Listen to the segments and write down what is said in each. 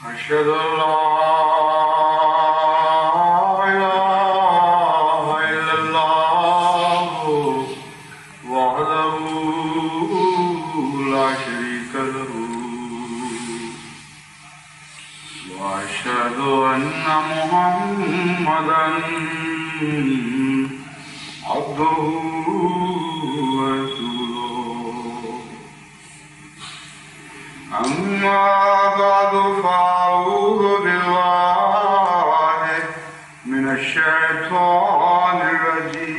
أشهد أن لا إله إلا الله وحده لا شريك له وأشهد أن محمدا عبده ورسوله. أما بعد فأعوذ بالله من الشيطان الرجيم.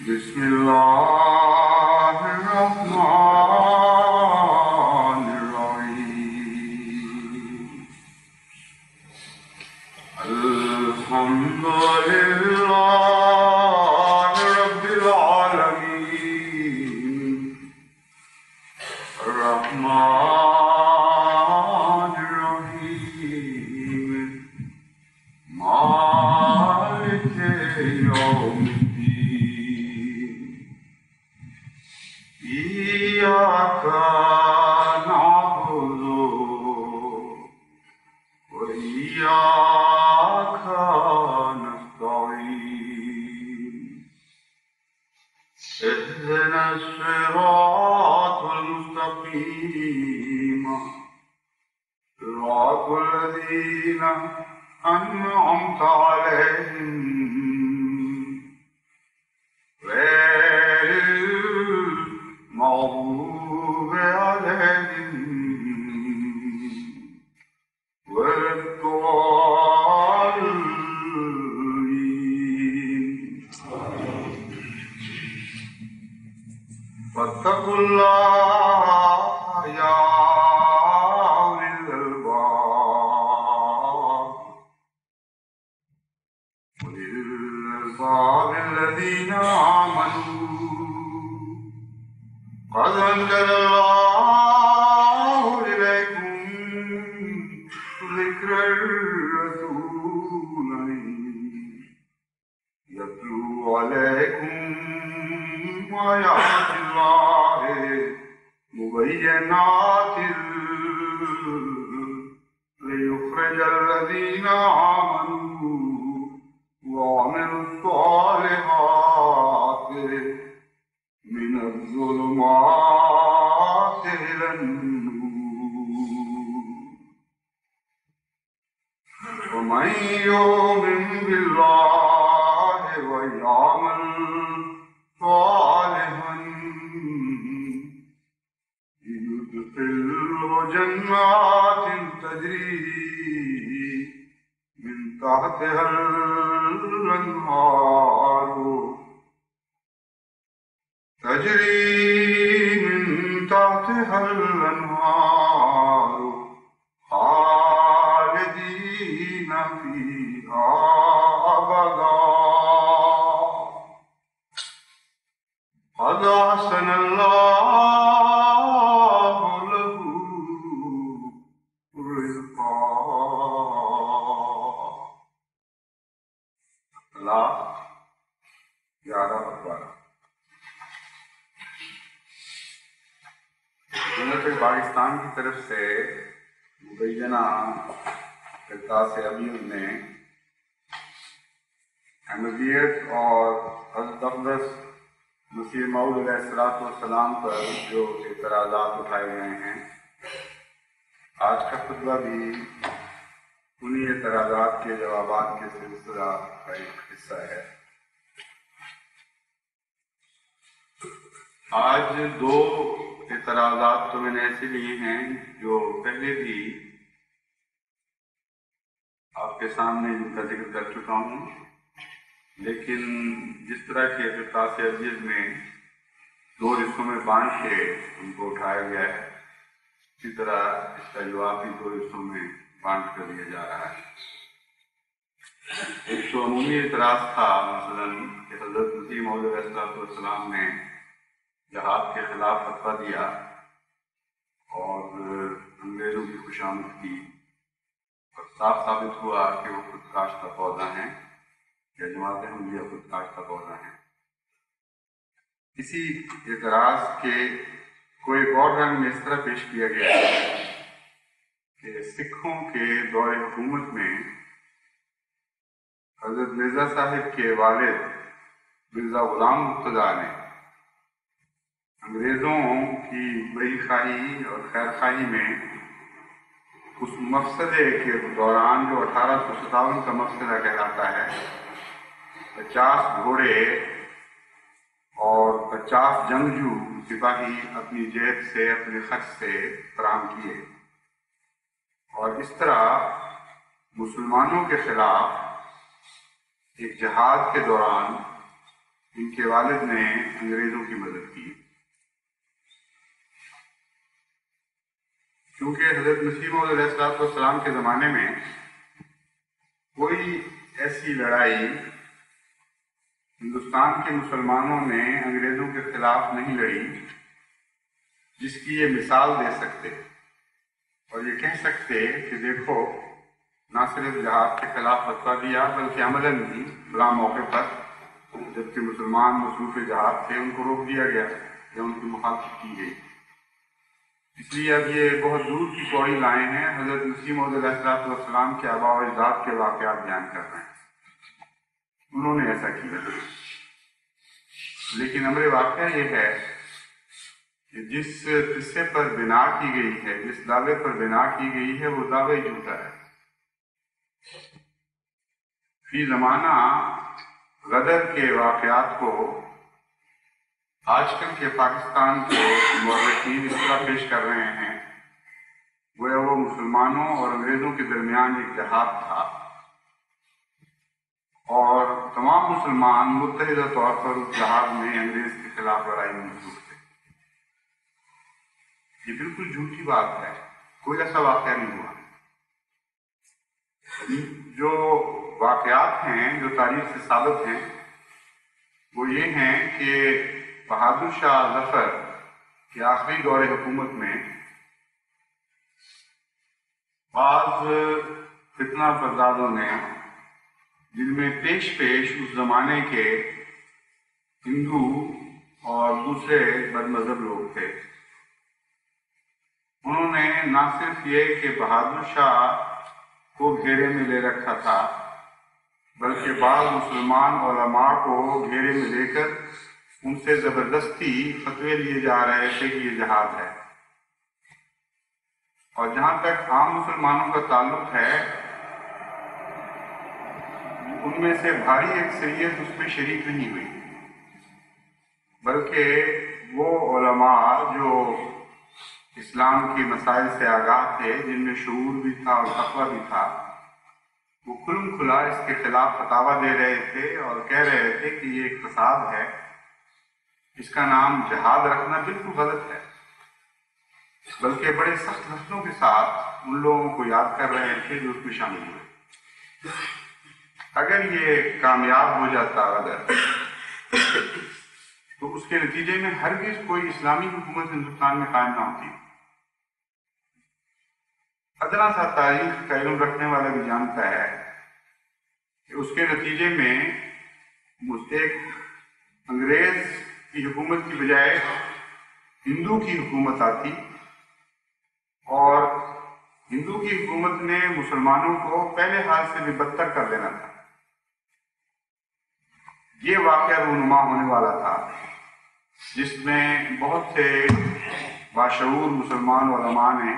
بسم الله الرحمن الرحيم. الحمد لله رب العالمين الرحمن الرحيم مالك يوم الدين. إياك نعبد وإياك نستعين. اهدنا الصراط المستقيم صراط الذين أنعمت عليهم غير المغضوب عليهم ولا الضالين. واتقوا الله يا أولي الألباب الذين آمنوا قد أنزل الله إليكم ذكر الرسول يتلو عليكم آيات الله مبينات ليخرج الذين آمنوا وعملوا الصالحات من الظلمات إلى النور. ومن يؤمن بالله ويعمل صالحا يدخله جنات تجري من تحتها الأنهار خالدين فيها أبدا. قد أحسن الله له رزقا. اللہ 11 دولت پاکستان کی طرف سے مبینہ کرتاس ابیض میں احمدیت اور حضرت اقدس مسیح موعود علیہ السلام پر جو اعتراضات اٹھائے گئے ہیں، آج کا خطبہ بھی انہی اعتراضات کے جوابات کے سلسلہ کا ایک حصہ ہے۔ آج 2 اعتراضات تو میں نے ایسے لیے ہیں جو پہلے بھی آپ کے سامنے ان کا ذکر کر چکا ہوں، لیکن جس طرح کے کرتاس ابیض میں 2 حصوں میں بانٹ کے ان کو اٹھایا گیا ہے، اسی طرح اس کا جواب بھی 2 حصوں میں بانٹ کر دیا جا رہا ہے۔ ایک تو عمومی اعتراض تھا مثلا کہ حضرت مسیح موعود علیہ السلام نے جہاد کے خلاف فتویٰ دیا اور انگریزوں کی خوشامد کی، اور صاف ثابت ہوا کہ وہ خود کاشتہ پودا ہیں یا جماعت احمدیہ خود کاشتہ پودا ہیں۔ اسی اعتراض کے کو ایک اور رنگ میں اس طرح پیش کیا گیا ہے کہ سکھوں کے دور حکومت میں حضرت مرزا صاحب کے والد مرزا غلام مرتضیٰ نے انگریزوں کی بری خواہی اور خیر خواہی میں اس مفسدے کے دوران جو 1857 کا مفسدہ کہلاتا ہے 50 گھوڑے اور 50 جنگجو سپاہی اپنی جیب سے اپنے خرچ سے فراہم کیے اور اس طرح مسلمانوں کے خلاف ایک جہاد کے دوران ان کے والد نے انگریزوں کی مدد کی. کیونکہ حضرت مسیح موعود علیہ السلام کے زمانے میں کوئی ایسی لڑائی ہندوستان کے مسلمانوں نے انگریزوں کے خلاف نہیں لڑی جس کی یہ مثال دے سکتے اور یہ کہہ سکتے کہ دیکھو نہ صرف جہاد کے خلاف فتویٰ دیا بلکہ عملاً بھی بلا موقع پر جبکہ مسلمان مصروف جہاد تھے ان کو روک دیا گیا یا ان کی مخالفت کی گئی. اس لیے اب یہ بہت دور کی کوئی لائیں ہیں حضرت مسیح موعود علیہ السلام کے آباء و اجداد کے واقعات بیان کر رہے ہیں. انہوں نے ایسا کیا لیکن امر واقعہ یہ ہے کہ جس قصے پر بنا کی گئی ہے جس دعوے پر بنا کی گئی ہے وہ دعوے جھوٹا ہے. فی زمانہ غدر کے واقعات کو آج کل کے پاکستان کے مورخین اس طرح پیش کر رہے ہیں گویا وہ مسلمانوں اور انگریزوں کے درمیان ایک جہاد تھا اور تمام مسلمان متحدہ طور پر اس جہاد میں انگریز کے خلاف لڑائی میں مصروف تھے. یہ بالکل جھوٹی بات ہے، کوئی ایسا واقعہ نہیں ہوا. جو واقعات ہیں جو تاریخ سے ثابت ہیں وہ یہ ہیں کہ بہادر شاہ ظفر کے آخری دور حکومت میں بعض فتنہ پردازوں نے جن میں پیش اس زمانے کے ہندو اور دوسرے بد مذہب لوگ تھے، انہوں نے نہ صرف یہ کہ بہادر شاہ کو گھیرے میں لے رکھا تھا بلکہ بعض مسلمان علماء کو گھیرے میں لے کر ان سے زبردستی فتوے لیے جا رہے تھے کہ یہ جہاد ہے. اور جہاں تک عام مسلمانوں کا تعلق ہے ان میں سے بھاری اکثریت اس میں شریک نہیں ہوئی بلکہ وہ علماء جو اسلام کے مسائل سے آگاہ تھے جن میں شعور بھی تھا اور تقویٰ بھی تھا وہ کھلم کھلا اس کے خلاف فتاویٰ دے رہے تھے اور کہہ رہے تھے کہ یہ ایک فساد ہے، اس کا نام جہاد رکھنا بالکل غلط ہے، بلکہ بڑے سخت لفظوں کے ساتھ ان لوگوں کو یاد کر رہے تھے جو اس میں شامل ہوئے. اگر یہ کامیاب ہو جاتا تو اس کے نتیجے میں ہرگز کوئی اسلامی حکومت ہندوستان میں قائم نہ ہوتی. ادنا سا تاریخ کا علم رکھنے والا بھی جانتا ہے کہ اس کے نتیجے میں ایک انگریز کی حکومت کی بجائے ہندو کی حکومت آتی اور ہندو کی حکومت نے مسلمانوں کو پہلے حال سے بھی بدتر کر دینا تھا. یہ واقعہ رونما ہونے والا تھا جس میں بہت سے باشعور مسلمان علماء نے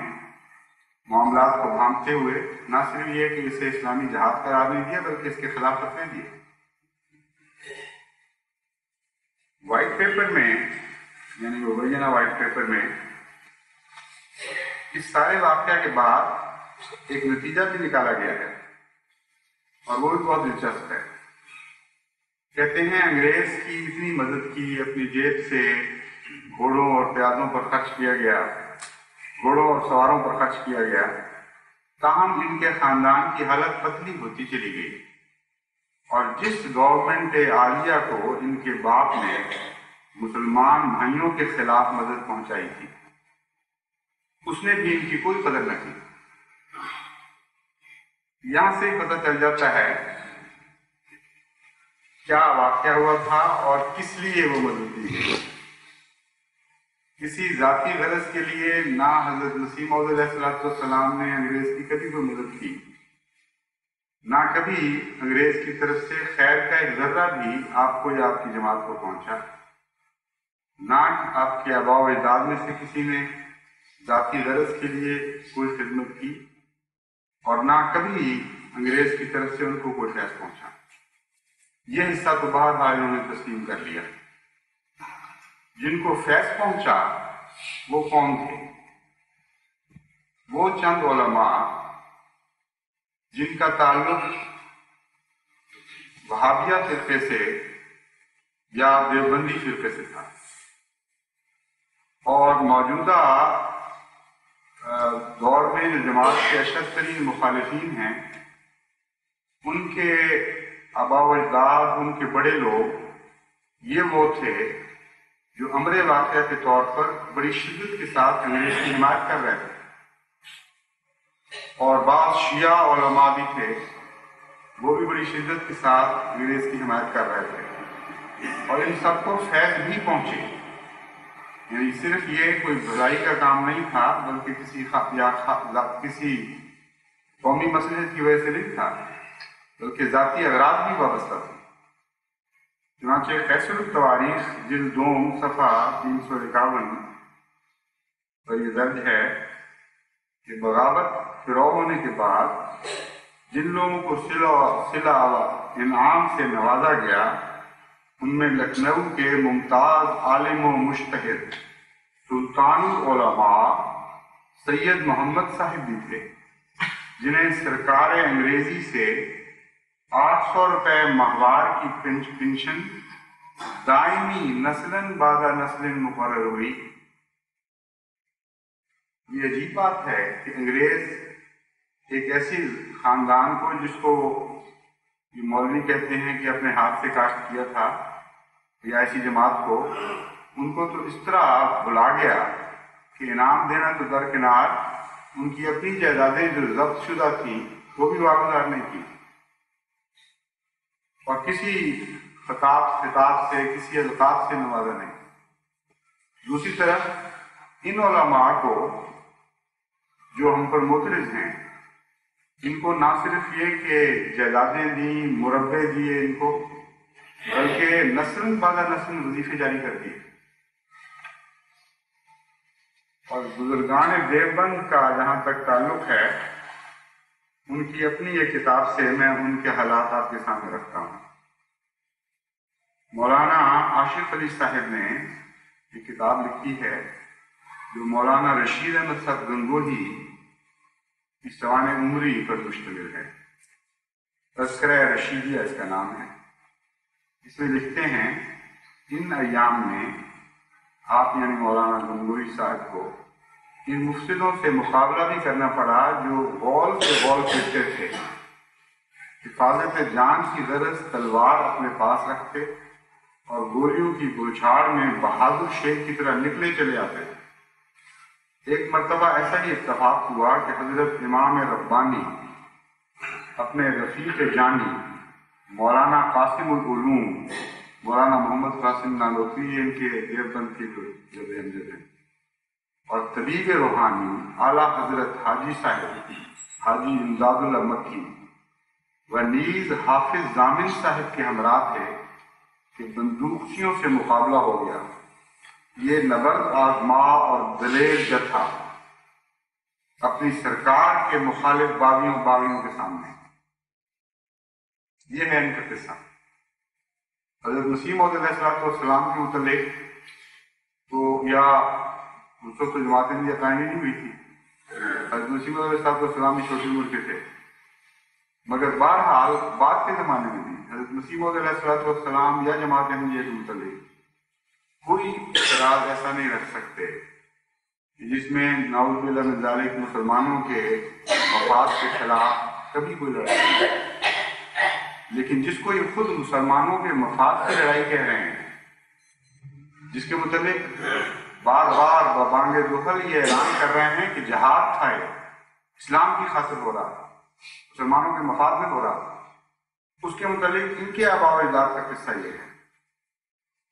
معاملات کو بھانپتے ہوئے نہ صرف یہ کہ اسے اسلامی جہاد قرار نہیں دیا بلکہ اس کے خلاف فتوے دیے. وائٹ پیپر میں یعنی اوریجنل وائٹ پیپر میں اس سارے واقعہ کے بعد ایک نتیجہ بھی نکالا گیا ہے اور وہ بھی بہت دلچسپ ہے. کہتے ہیں انگریز کی اتنی مدد کی اپنی جیب سے گھوڑوں اور پیادوں پر خرچ کیا گیا، گھوڑوں اور سواروں پر خرچ کیا گیا، تاہم ان کے خاندان کی حالت پتلی ہوتی چلی گئی اور جس گورنمنٹ عالیہ کو ان کے باپ نے مسلمان بھائیوں کے خلاف مدد پہنچائی تھی اس نے بھی ان کی کوئی قدر نہ کی. یہاں سے پتہ چل جاتا ہے کیا واقعہ ہوا تھا اور کس لیے وہ مدد دی گئی. کسی ذاتی غرض کے لیے نہ حضرت مسیح موعود علیہ السلام نے انگریز کی کبھی کوئی مدد کی، نہ کبھی انگریز کی طرف سے خیر کا ایک ذرہ بھی آپ کو یا آپ کی جماعت کو پہنچا، نہ آپ کے آباء و اجداد میں سے کسی نے ذاتی غرض کے لیے کوئی خدمت کی، اور نہ کبھی انگریز کی طرف سے ان کو کوئی فیض پہنچا۔ یہ حصہ تو بہرحال انہوں نے تسلیم کر لیا۔ جن کو فیض پہنچا وہ کون تھے؟ وہ چند علماء جن کا تعلق وہابیہ فرقے سے یا دیوبندی فرقے سے تھا، اور موجودہ دور میں جو جماعت کے اشد ترین مخالفین ہیں، ان کے آباء و اجداد، ان کے بڑے لوگ، یہ وہ تھے جو امر واقعہ کے طور پر بڑی شدت کے ساتھ انگریز کی حمایت کر رہے تھے، اور بعض شیعہ علماء بھی تھے، وہ بھی بڑی شدت کے ساتھ انگریز کی حمایت کر رہے تھے، اور ان سب کو فیض بھی پہنچے۔ یعنی صرف یہ کوئی بھلائی کا کام نہیں تھا، بلکہ کسی قومی مصلحت کی وجہ سے نہیں تھا، بلکہ ذاتی اغراض بھی وابستہ تھے۔ چنانچہ فیصل التواریخ جلد 2 صفحہ 351 پر یہ درج ہے کہ بغاوت شروع ہونے کے بعد جن لوگوں کو صلہ و انعام سے نوازا گیا، ان میں لکھنؤ کے ممتاز عالم و مجتہد سلطان العلماء سید محمد صاحب بھی تھے، جنہیں سرکار انگریزی سے 800 روپے ماہوار کی پنشن دائمی نسلاً بعد نسل مقرر ہوئی۔ یہ عجیب بات ہے کہ انگریز ایک ایسی خاندان کو، جس کو یہ مولوی کہتے ہیں کہ اپنے ہاتھ سے کاشت کیا تھا، یا ایسی جماعت کو، ان کو تو اس طرح بلا گیا کہ انعام دینا تو درکنار، ان کی اپنی جائیدادیں جو ضبط شدہ تھیں وہ بھی واگزار نہیں کی، اور کسی خطاب سے، کسی القاب سے نوازا نہیں۔ دوسری طرف ان علماء کو جو ہم پر معترض ہیں، ان کو نہ صرف یہ کہ جائیدادیں دیں، مربے دیے ان کو، بلکہ نسل بعد نسل وظیفے جاری کر دیے۔ اور بزرگان دیوبند کا جہاں تک تعلق ہے، ان کی اپنی ایک کتاب سے میں ان کے حالات آپ کے سامنے رکھتا ہوں۔ مولانا عاشق علی صاحب نے یہ کتاب لکھی ہے، جو مولانا رشید احمد صاحب گنگوہی کی سوانح عمری پر مشتمل ہے۔ تذکرہ رشیدیہ اس کا نام ہے۔ اس میں لکھتے ہیں، ان ایام میں آپ یعنی مولانا گنگوہی صاحب کو ان مفسدوں سے مقابلہ بھی کرنا پڑا جو غول سے غول پھرتے تھے، حفاظت جان کی غرض تلوار اپنے پاس رکھتے اور گولیوں کی بوچھاڑ میں بہادر شیخ کی طرح نکلے چلے آتے۔ ایک مرتبہ ایسا ہی اتفاق ہوا کہ حضرت امام ربانی اپنے رفیق جانی مولانا قاسم العلوم، مولانا محمد قاسم نانوتوی ان کے دیوبند کے جو امجد ہیں، اور طبیب روحانی اعلیٰ حضرت حاجی صاحب حاجی امداد اللہ مکی و نیز حافظ ضامن صاحب کے ہمراہ تھے کہ بندوقچیوں سے مقابلہ ہو گیا۔ یہ نبرد آزما اور دلیر جتھا اپنی سرکار کے مخالف باغیوں کے سامنے۔ یہ ہے ان کا قصہ۔ حضرت مسیح موعود علیہ السلام کے متعلق تو یا اس وقت جماعتیں بھی قائم نہیں ہوئی تھی، حضرت مسیح موعود علیہ السلام بھی چھوٹی عمر کے تھے، مگر بہرحال بعد کے زمانے میں بھی حضرت مسیح موعود علیہ السلام یا جماعت احمدیہ کے متعلق کوئی اعتراض ایسا نہیں رکھ سکتے جس میں نعوذ باللہ من ذالک مسلمانوں کے مفاد کے خلاف کبھی کوئی لڑائی نہیں۔ لیکن جس کو یہ خود مسلمانوں کے مفاد کی لڑائی کہہ رہے ہیں، جس کے متعلق بار بار ببانگ دخل یہ اعلان کر رہے ہیں کہ جہاد تھا، اسلام کی خاطر ہو رہا، مسلمانوں کے مفاد میں ہو رہا، اس کے متعلق ان کے آباء و اجداد کا قصہ یہ ہے۔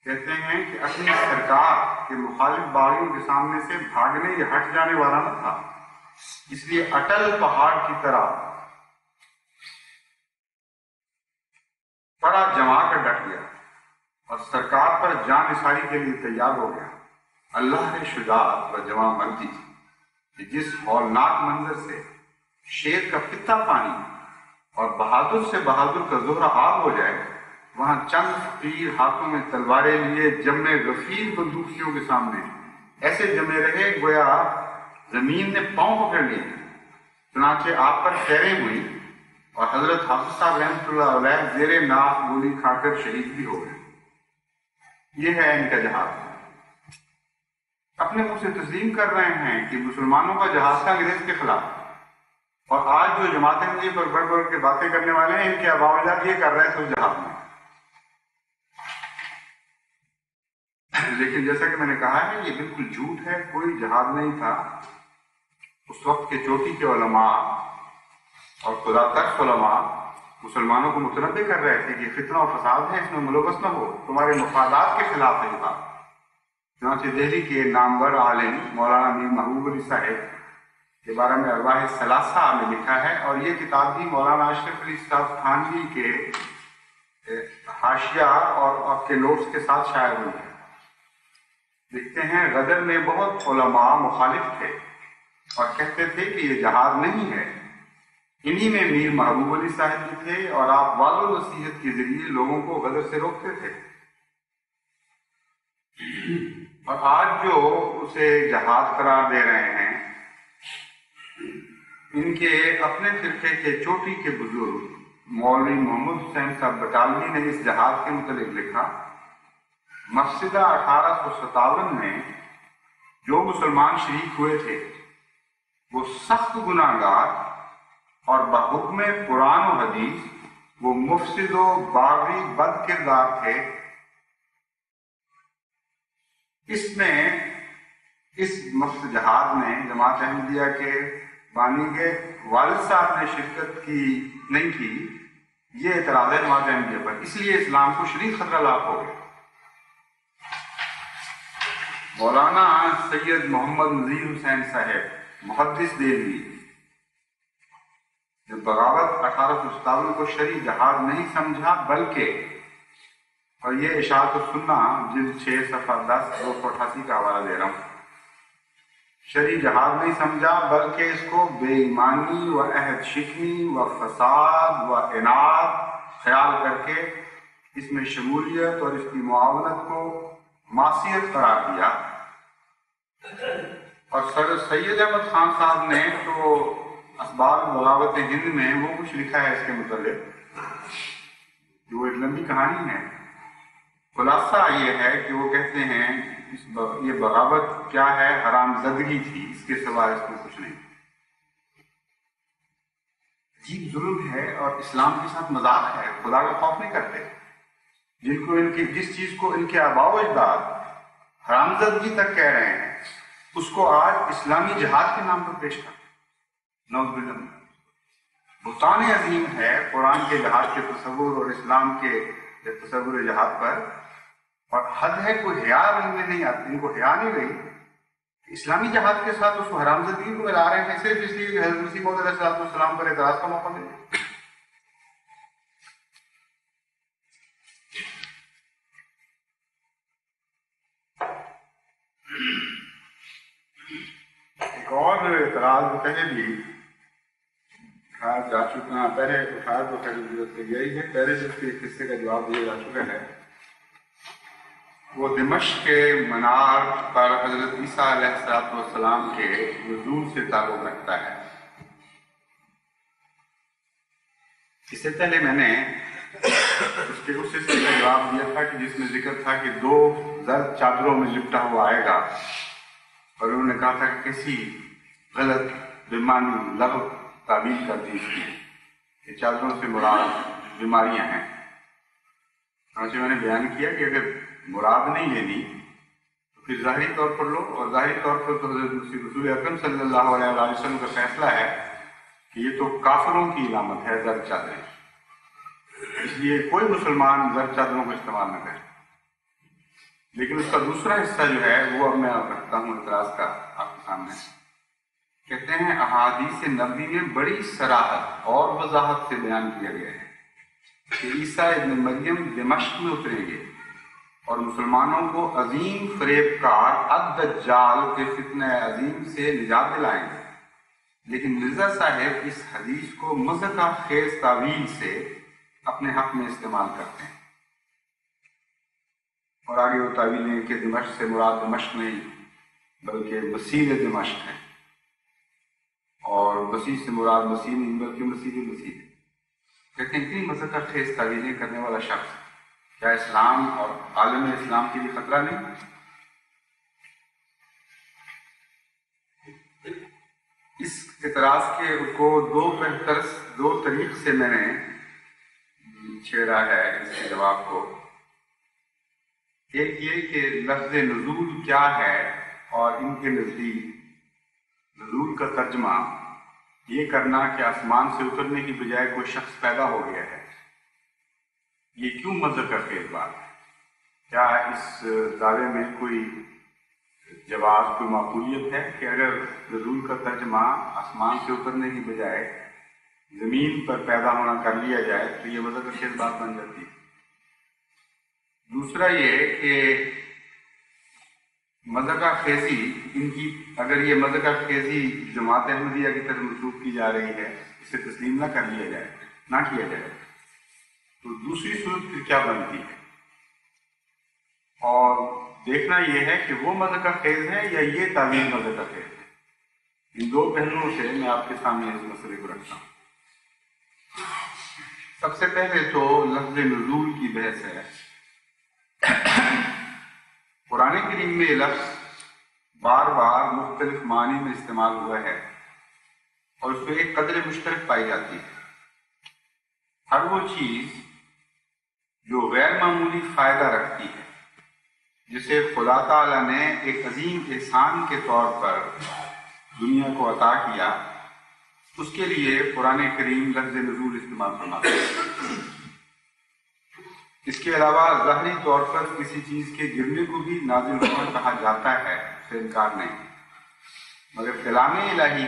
کہتے ہیں کہ اپنی سرکار کے مخالف باغیوں کے سامنے سے بھاگنے یا ہٹ جانے والا نہ تھا، اس لیے اٹل پہاڑ کی طرح پڑا جما کر ڈٹ گیا اور سرکار پر جان نثاری کے لیے تیار ہو گیا۔ اللہ نے شجاعت و جواں مردی تھی کہ جس ہولناک منظر سے شیر کا پتا پانی اور بہادر سے بہادر کا زہرہ آب ہو جائے، وہاں چند فقیر ہاتھوں میں تلواریں لیے جمے غفیر بندوقیوں کے سامنے ایسے جمے رہے گویا زمین نے پاؤں پکڑ لیے۔ چنانچہ آپ پر خیریں ہوئی اور حضرت حافظ صاحب رحمۃ اللہ علیہ زیر ناف گولی کھا کر شہید بھی ہو گئے۔ یہ ہے ان کا جہاد۔ اپنے منہ سے تسلیم کر رہے ہیں کہ مسلمانوں کا جہاد تھا انگریز کے خلاف، اور آج جو جماعتیں مجھے پر بڑھ بڑھ کے باتیں کرنے والے ہیں ان کے باوجود یہ کر رہے تھے اس جہاد میں۔ لیکن جیسا کہ میں نے کہا ہے یہ بالکل جھوٹ ہے، کوئی جہاد نہیں تھا۔ اس وقت کے چوٹی کے علماء اور خدا ترس علماء مسلمانوں کو متنبع کر رہے تھے کہ فتنہ و فساد ہے، اس میں ملوث نہ ہو، تمہارے مفادات کے خلاف ہے یہ بات۔ چنانچہ دہلی کے نامور عالم مولانا میر محبوب علی صاحب کے بارے میں ارواح ثلاثہ میں لکھا ہے، اور یہ کتاب بھی مولانا اشرف علی صاحب تھانوی کے حاشیہ اور آپ کے نوٹس کے ساتھ شائع ہوئی ہے۔ لکھتے ہیں غدر میں بہت علماء مخالف تھے اور کہتے تھے کہ یہ جہاد نہیں ہے۔ انہی میں میر محبوب علی صاحب بھی تھے، اور آپ واضح و نصیحت کے ذریعے لوگوں کو غدر سے روکتے تھے۔ اور آج جو اسے جہاد قرار دے رہے ہیں، ان کے اپنے فرقے کے چوٹی کے بزرگ مولوی محمد حسین صاحب بٹالوی نے اس جہاد کے متعلق لکھا، مفسدہ 1857 میں جو مسلمان شریک ہوئے تھے وہ سخت گناہ گار اور بحکم قرآن و حدیث وہ مفسد و باغی بد کردار تھے۔ اس مفسد جہاد میں جماعت احمدیہ کے بانی کے والد صاحب نے شرکت نہیں کی، یہ اعتراض ہے جماعت احمدیہ پر، اس لیے اسلام کو شدید خطرہ لاحق ہو گیا۔ مولانا سید محمد نذیر حسین صاحب محدث دہلوی جو بغاوت 1857 کو شرعی جہاد نہیں سمجھا بلکہ، اور یہ اشاعت السنہ جلد 6 صفحہ 10 288 کا حوالہ دے رہا ہوں، شرعی جہاد نہیں سمجھا بلکہ اس کو بے ایمانی و عہد شکنی و فساد و عناد خیال کر کے اس میں شمولیت اور اس کی معاونت کو معصیت قرار دیا۔ اور سر سید احمد خان صاحب نے تو اسباب بغاوت ہند میں وہ کچھ لکھا ہے اس کے متعلق، جو ایک لمبی کہانی ہے۔ خلاصہ یہ ہے کہ وہ کہتے ہیں یہ بغاوت کیا ہے، حرام زدگی تھی، اس کے سوا اس میں کچھ نہیں۔ عجیب ظلم ہے اور اسلام کے ساتھ مذاق ہے، خدا کا خوف نہیں کرتے۔ جن کو جس چیز کو ان کے آباء و اجداد حرام زدگی تک کہہ رہے ہیں، اس کو آج اسلامی جہاد کے نام پر پیش کر، نعوذ باللہ۔ بہتان عظیم ہے قرآن کے جہاد کے تصور اور اسلام کے تصور جہاد پر، اور حد ہے کوئی حیا ان میں نہیں آتی، ان کو حیا نہیں رہی۔ اسلامی جہاد کے ساتھ اس کو حرام زدگی کو ملا رہے ہیں صرف اس لیے کہ حضرت مسیح موعود علیہ السلام پر اعتراض کا موقع ملے۔ ایک اور اعتراض پہلے بھی اٹھایا جا چکا، پہلے اٹھایا تو خیر ضرورت یہی ہے، پہلے سے اس کے قصے کا جواب دیا جا چکا ہے۔ وہ دمشق کے منار پر حضرت عیسیٰ علیہ السلام کے نزول سے تعلق رکھتا ہے۔ اس سے پہلے میں نے اس کے اس حصے کا جواب دیا تھا کہ جس میں ذکر تھا کہ 2 زرد چادروں میں لپٹا ہوا آئے گا، اور انہوں نے کہا تھا کہ کسی غلط بیمانی لغو تعبیر کر دی اس کی، یہ چادروں سے مراد بیماریاں ہیں۔ چنانچہ میں نے بیان کیا کہ اگر مراد نہیں لینی تو پھر ظاہری طور پر لو، اور ظاہری طور پر تو حضرت رسول اکرم صلی اللہ علیہ وسلم کا فیصلہ ہے کہ یہ تو کافروں کی علامت ہے زرد چادریں، اس لیے کوئی مسلمان زرد چادروں کو استعمال نہ کرے۔ لیکن اس کا دوسرا حصہ جو ہے وہ اب میں رکھتا ہوں اعتراض کا آپ کے سامنے. کہتے ہیں احادیث نبوی میں بڑی صراحت اور وضاحت سے بیان کیا گیا ہے کہ عیسیٰ ابن مریم دمشق میں اتریں گے اور مسلمانوں کو عظیم فریب کار الدجال کے فتنہ عظیم سے نجات دلائیں گے. لیکن مرزا صاحب اس حدیث کو مضحکہ خیز تعویل سے اپنے حق میں استعمال کرتے ہیں اور آگے وہ تعویلیں کہ دمشق سے مراد دمشق نہیں بلکہ مسیح دمشق ہے اور مسیح سے مراد مسیح نہیں بلکہ مسیح. لیکن اتنی مضحکہ خیز تعویلیں کرنے والا شخص کیا اسلام اور عالم اسلام کے لیے خطرہ نہیں؟ اس اعتراض کے کو دو طریق سے میں نے چھیڑا ہے اس کے جواب کو. ایک یہ کہ لفظ نزول کیا ہے اور ان کے نزدیک نزول کا ترجمہ یہ کرنا کہ آسمان سے اترنے کی بجائے کوئی شخص پیدا ہو گیا ہے. یہ کیوں مذکر خیز بات ہے؟ کیا اس دعوے میں کوئی جواز کوئی معقولیت ہے کہ اگر نزول کا ترجمہ آسمان سے اترنے کی بجائے زمین پر پیدا ہونا کر لیا جائے تو یہ مذکر خیز بات بن جاتی ہے. دوسرا یہ کہ مذہقہ خیزی ان کی اگر یہ مذہقہ خیزی جماعت احمدیہ کی طرف منسوخ کی جا رہی ہے اسے تسلیم نہ کر لیا جائے نہ کیا جائے تو دوسری صورت پھر کیا بنتی ہے اور دیکھنا یہ ہے کہ وہ مذہقہ خیز ہے یا یہ تعویل مذہقہ خیز ہے. ان دو پہلوؤں سے میں آپ کے سامنے اس مسئلے کو رکھتا ہوں. سب سے پہلے تو لفظ نزول کی بحث ہے. قرآن کریم میں یہ لفظ بار بار مختلف معنی میں استعمال ہوا ہے اور اس میں ایک قدر مشترک پائی جاتی ہے. ہر وہ چیز جو غیر معمولی فائدہ رکھتی ہے جسے خدا تعالیٰ نے ایک عظیم احسان کے طور پر دنیا کو عطا کیا اس کے لیے قرآن کریم لفظ نزول استعمال فرماتا ہے. اس کے علاوہ ظاہری طور پر کسی چیز کے گرنے کو بھی نازل ہونا کہا جاتا ہے اس سے انکار نہیں مگر کلام الہی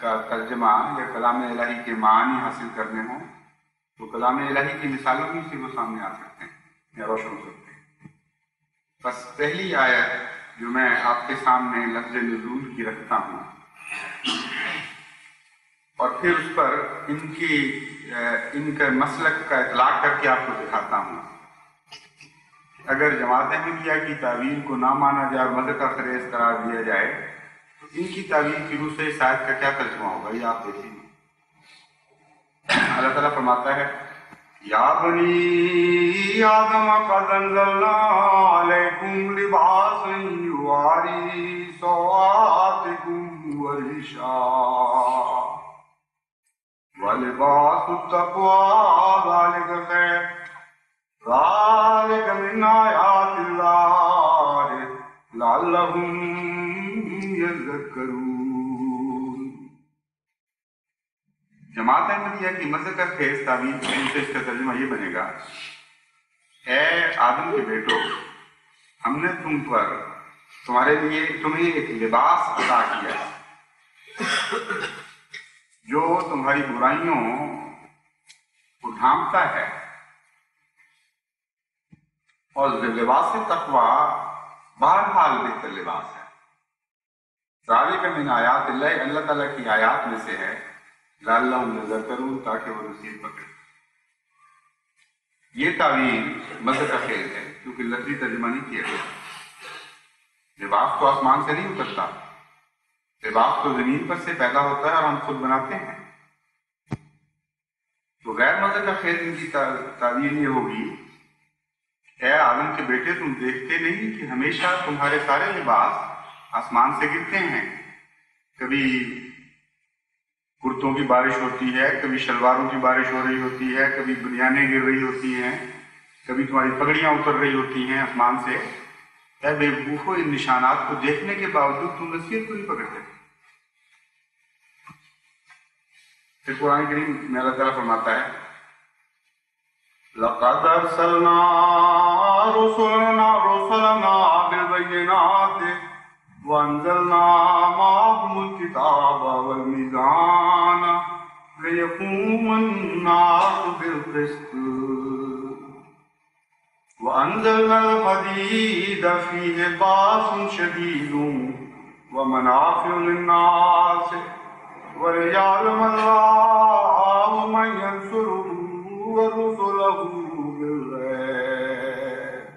کا ترجمہ یا کلام الہی کے معنی حاصل کرنے ہوں تو کلام الہی کی مثالوں بھی سے وہ سامنے آ سکتے ہیں یا روشن ہو سکتے ہیں. بس پہلی آیت جو میں آپ کے سامنے لفظ نزول کی رکھتا ہوں اور پھر اس پر ان کا مسلک کا اطلاق کر کے آپ کو دکھاتا ہوں. اگر جماعت احمدیہ کی تعویل کو نہ مانا جائے اور مذہقہ خیز قرار دیا جائے تو ان کی تعویل کی روح سے اس آیت کا کیا ترجمہ ہوگا یہ آپ دیکھیں. اللہ تعالیٰ فرماتا ہے یا بنی آدم قد انزلنا علیکم لباسا یواری سوآتکم ورشا وَلِبَاسُ التَّقْوَىٰ ذَلِكَ خَيْرٌ ذَلِكَ مِنْ آيَاتِ اللَّهِ لَعَلَّهُمْ يَذَّكَّرُونَ. جماعت احمدیہ کی مذہقہ خیز تعویل سے اس کا ترجمہ یہ بنے گا اے آدم کے بیٹو ہم نے تمہارے لیے تمہیں ایک لباس عطا کیا جو تمہاری برائیوں کو ڈھانپتا ہے اور لباس تقویٰ بہرحال بہتر لباس ہے. ذالک من آیات اللہ اللہ تعالیٰ کی آیات میں سے ہے لعلہم یذکرون تاکہ وہ نصیحت پکڑیں. یہ تعویل مذہقہ خیز ہے کیونکہ لفظی ترجمہ نہیں کیا گیا. لباس تو آسمان سے نہیں اترتا لباس تو زمین پر سے پیدا ہوتا ہے اور ہم خود بناتے ہیں. تو غیر مذہقہ خیز ان کی تعویل یہ ہوگی اے آدم کے بیٹے تم دیکھتے نہیں کہ ہمیشہ تمہارے سارے لباس آسمان سے گرتے ہیں. کبھی کرتوں کی بارش ہوتی ہے کبھی شلواروں کی بارش ہو رہی ہوتی ہے کبھی بنیانیں گر رہی ہوتی ہیں کبھی تمہاری پگڑیاں اتر رہی ہوتی ہیں آسمان سے. اے بے وقوفو ان نشانات کو دیکھنے کے باوجود تم نصیحت کو نہیں پکڑتے. پھر قرآن کریم میں اللہ تعالیٰ فرماتا ہے لَقَدْ أَرْسَلْنَا رسلنا بالبينات وأنزلنا معهم الكتاب والميزان ليقوم الناس بالقسط وأنزلنا الحديد فيه بأس شديد ومنافع للناس وليعلم الله من ينصره ورسله بالغيب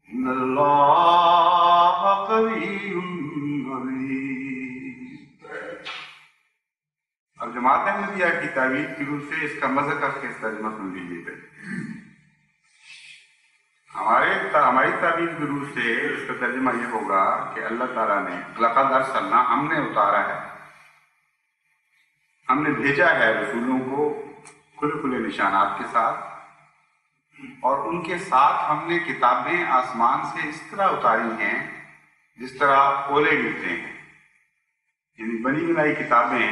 إن الله قوي عزيز. اب جماعت احمدیہ کی تعویذ کی روح سے اس کا مذہب کا ترجمہ سن لیجیے. ہماری تعبیر کی روح سے اس کا ترجمہ یہ ہوگا کہ اللہ تعالیٰ نے لقد ارسلنا، ہم نے اتارا ہے، ہم نے بھیجا ہے رسولوں کو کھلے کھلے نشانات کے ساتھ، اور ان کے ساتھ ہم نے کتابیں آسمان سے اس طرح اتاری ہیں جس طرح اولے گرتے ہیں. یعنی بنی بنائی کتابیں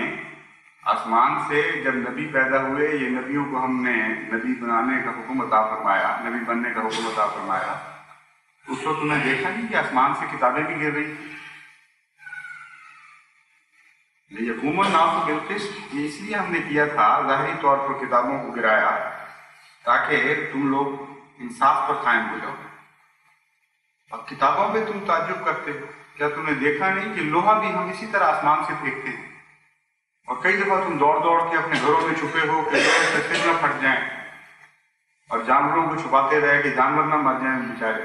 آسمان سے جب نبی پیدا ہوئے، یہ نبیوں کو ہم نے نبی بنانے کا حکم عطا فرمایا، نبی بننے کا حکم عطا فرمایا، اس وقت تم نے دیکھا نہیں کہ آسمان سے کتابیں بھی گر رہی. لیقوم الناس بالقسط، یہ اس لیے ہم نے کیا تھا، ظاہری طور پر کتابوں کو گرایا تاکہ تم لوگ انصاف پر قائم ہو جاؤ. اب کتابوں پہ تم تعجب کرتے ہو، کیا تم نے دیکھا نہیں کہ لوہا بھی ہم اسی طرح آسمان سے پھینکتے ہیں، اور کئی دفعہ تم دوڑ دوڑ کے اپنے گھروں میں چھپے ہو کہ لوہے سے پھر نہ پھٹ جائیں، اور جانوروں کو چھپاتے رہے کہ جانور نہ مر جائیں بیچارے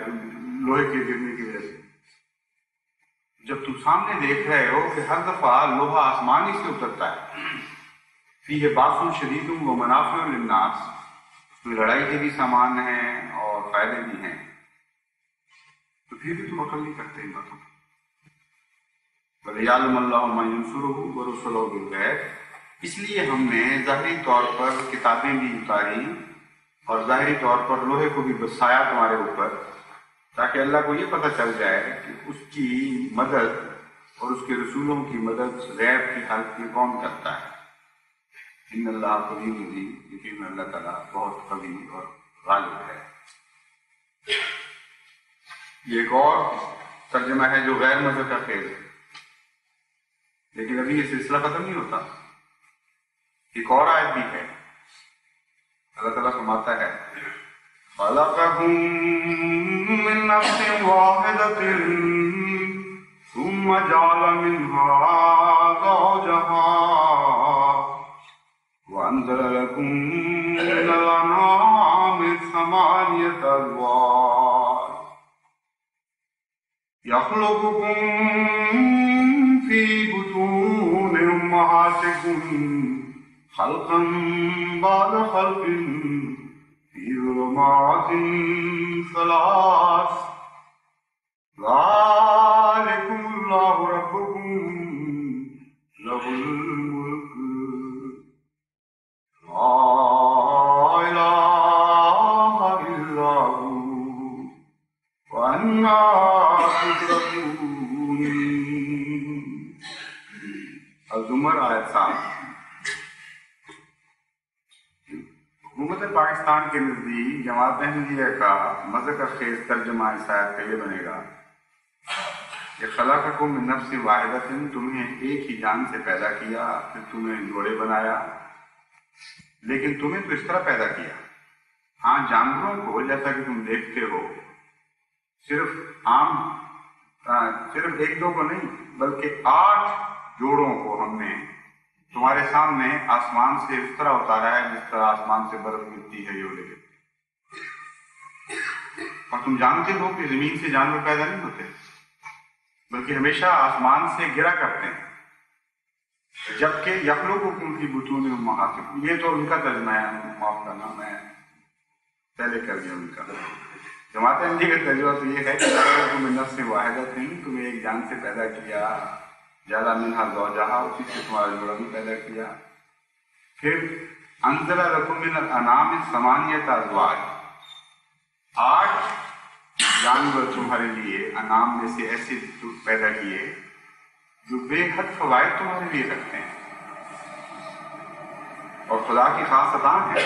لوہے کے گرنے کی وجہ سے. جب تم سامنے دیکھ رہے ہو کہ ہر دفعہ لوہا آسمان ہی سے اترتا ہے، فیہ باس شدید و منافع للناس، اس میں لڑائی کے بھی سامان ہیں اور فائدے بھی ہیں، تو پھر بھی تم عقل نہیں کرتے ان باتوں. وَلِيَعْلَمَ اللَّهُ مَن يَنصُرُهُ وَرُسُلَهُ بِالْغَيْبِ، اس لیے ہم نے ظاہری طور پر کتابیں بھی اتاری اور ظاہری طور پر لوہے کو بھی برسایا تمہارے اوپر، تاکہ اللہ کو یہ پتہ چل جائے کہ اس کی مدد اور اس کے رسولوں کی مدد غیب کی حالت میں کون کرتا ہے. ان اللہ قوی عزیز، یقین اللہ تعالیٰ بہت قوی اور غالب ہے. یہ ایک اور ترجمہ ہے جو غیر مذہب کا خیز ہے، لیکن ابھی یہ سلسلہ ختم نہیں ہوتا. ایک اور آیت بھی ہے، اللہ تعالیٰ فرماتا ہے خَلَقَكُم مِّن نَّفْسٍ وَاحِدَةٍ ثُمَّ جَعَلَ مِنْهَا زَوْجَهَا وَأَنزَلَ لَكُم مِّنَ الْأَنْعَامِ ثَمَانِيَةَ أَزْوَاجٍ يَخْلُقُكُم فِي بُطُونِ أُمَّهَاتِكُمْ خَلْقًا بَعْدَ خَلْقٍ فِي ظُلُمَاتٍ ثَلَاثٍ ذَلِكُمُ اللَّهُ رَبُّكُمْ لَهُ الْمُلْكُ لَا إِلَٰهَ إِلَّا هُوَ وَأَنَّىٰ تُصْرَفُونَ. الزمر آیت 7. حکومت پاکستان کے نزدیک جماعت احمدیہ کا مذہب خیز ترجمہ اس آیت کا یہ بنے گا کہ خلقکم من نفس واحدۃ، تمہیں ایک ہی جان سے پیدا کیا، پھر تمہیں جوڑے بنایا، لیکن تمہیں تو اس طرح پیدا کیا. ہاں جانوروں کو جیسا کہ تم دیکھتے ہو صرف ایک دو کو نہیں بلکہ 8 جوڑوں کو ہم نے تمہارے سامنے آسمان سے اس طرح اتارا ہے جس طرح آسمان سے برف گرتی ہے یہ لے. اور تم جانتے ہو کہ زمین سے جانور پیدا نہیں ہوتے بلکہ ہمیشہ آسمان سے گرا کرتے ہیں. جبکہ یخلقکم فی بطون امہاتکم، یہ تو ان کا ترجمہ ہے، معاف کرنا میں پہلے کر دیا ان کا. جماعت احمدیہ کا ترجمہ تو یہ ہے کہ خلقکم من نفس واحدۃ، تمہیں ایک جان سے پیدا کیا، جعل منہا زوجہا، اسی سے تمہارا جوڑا بھی پیدا کیا. پھر انزل لکم من الانعام ثمانیۃ ازواج، 8 جانور تمہارے لیے انعام میں سے ایسے پیدا کیے جو بے حد فوائد تمہارے لیے رکھتے ہیں اور خدا کی خاص عطا ہے.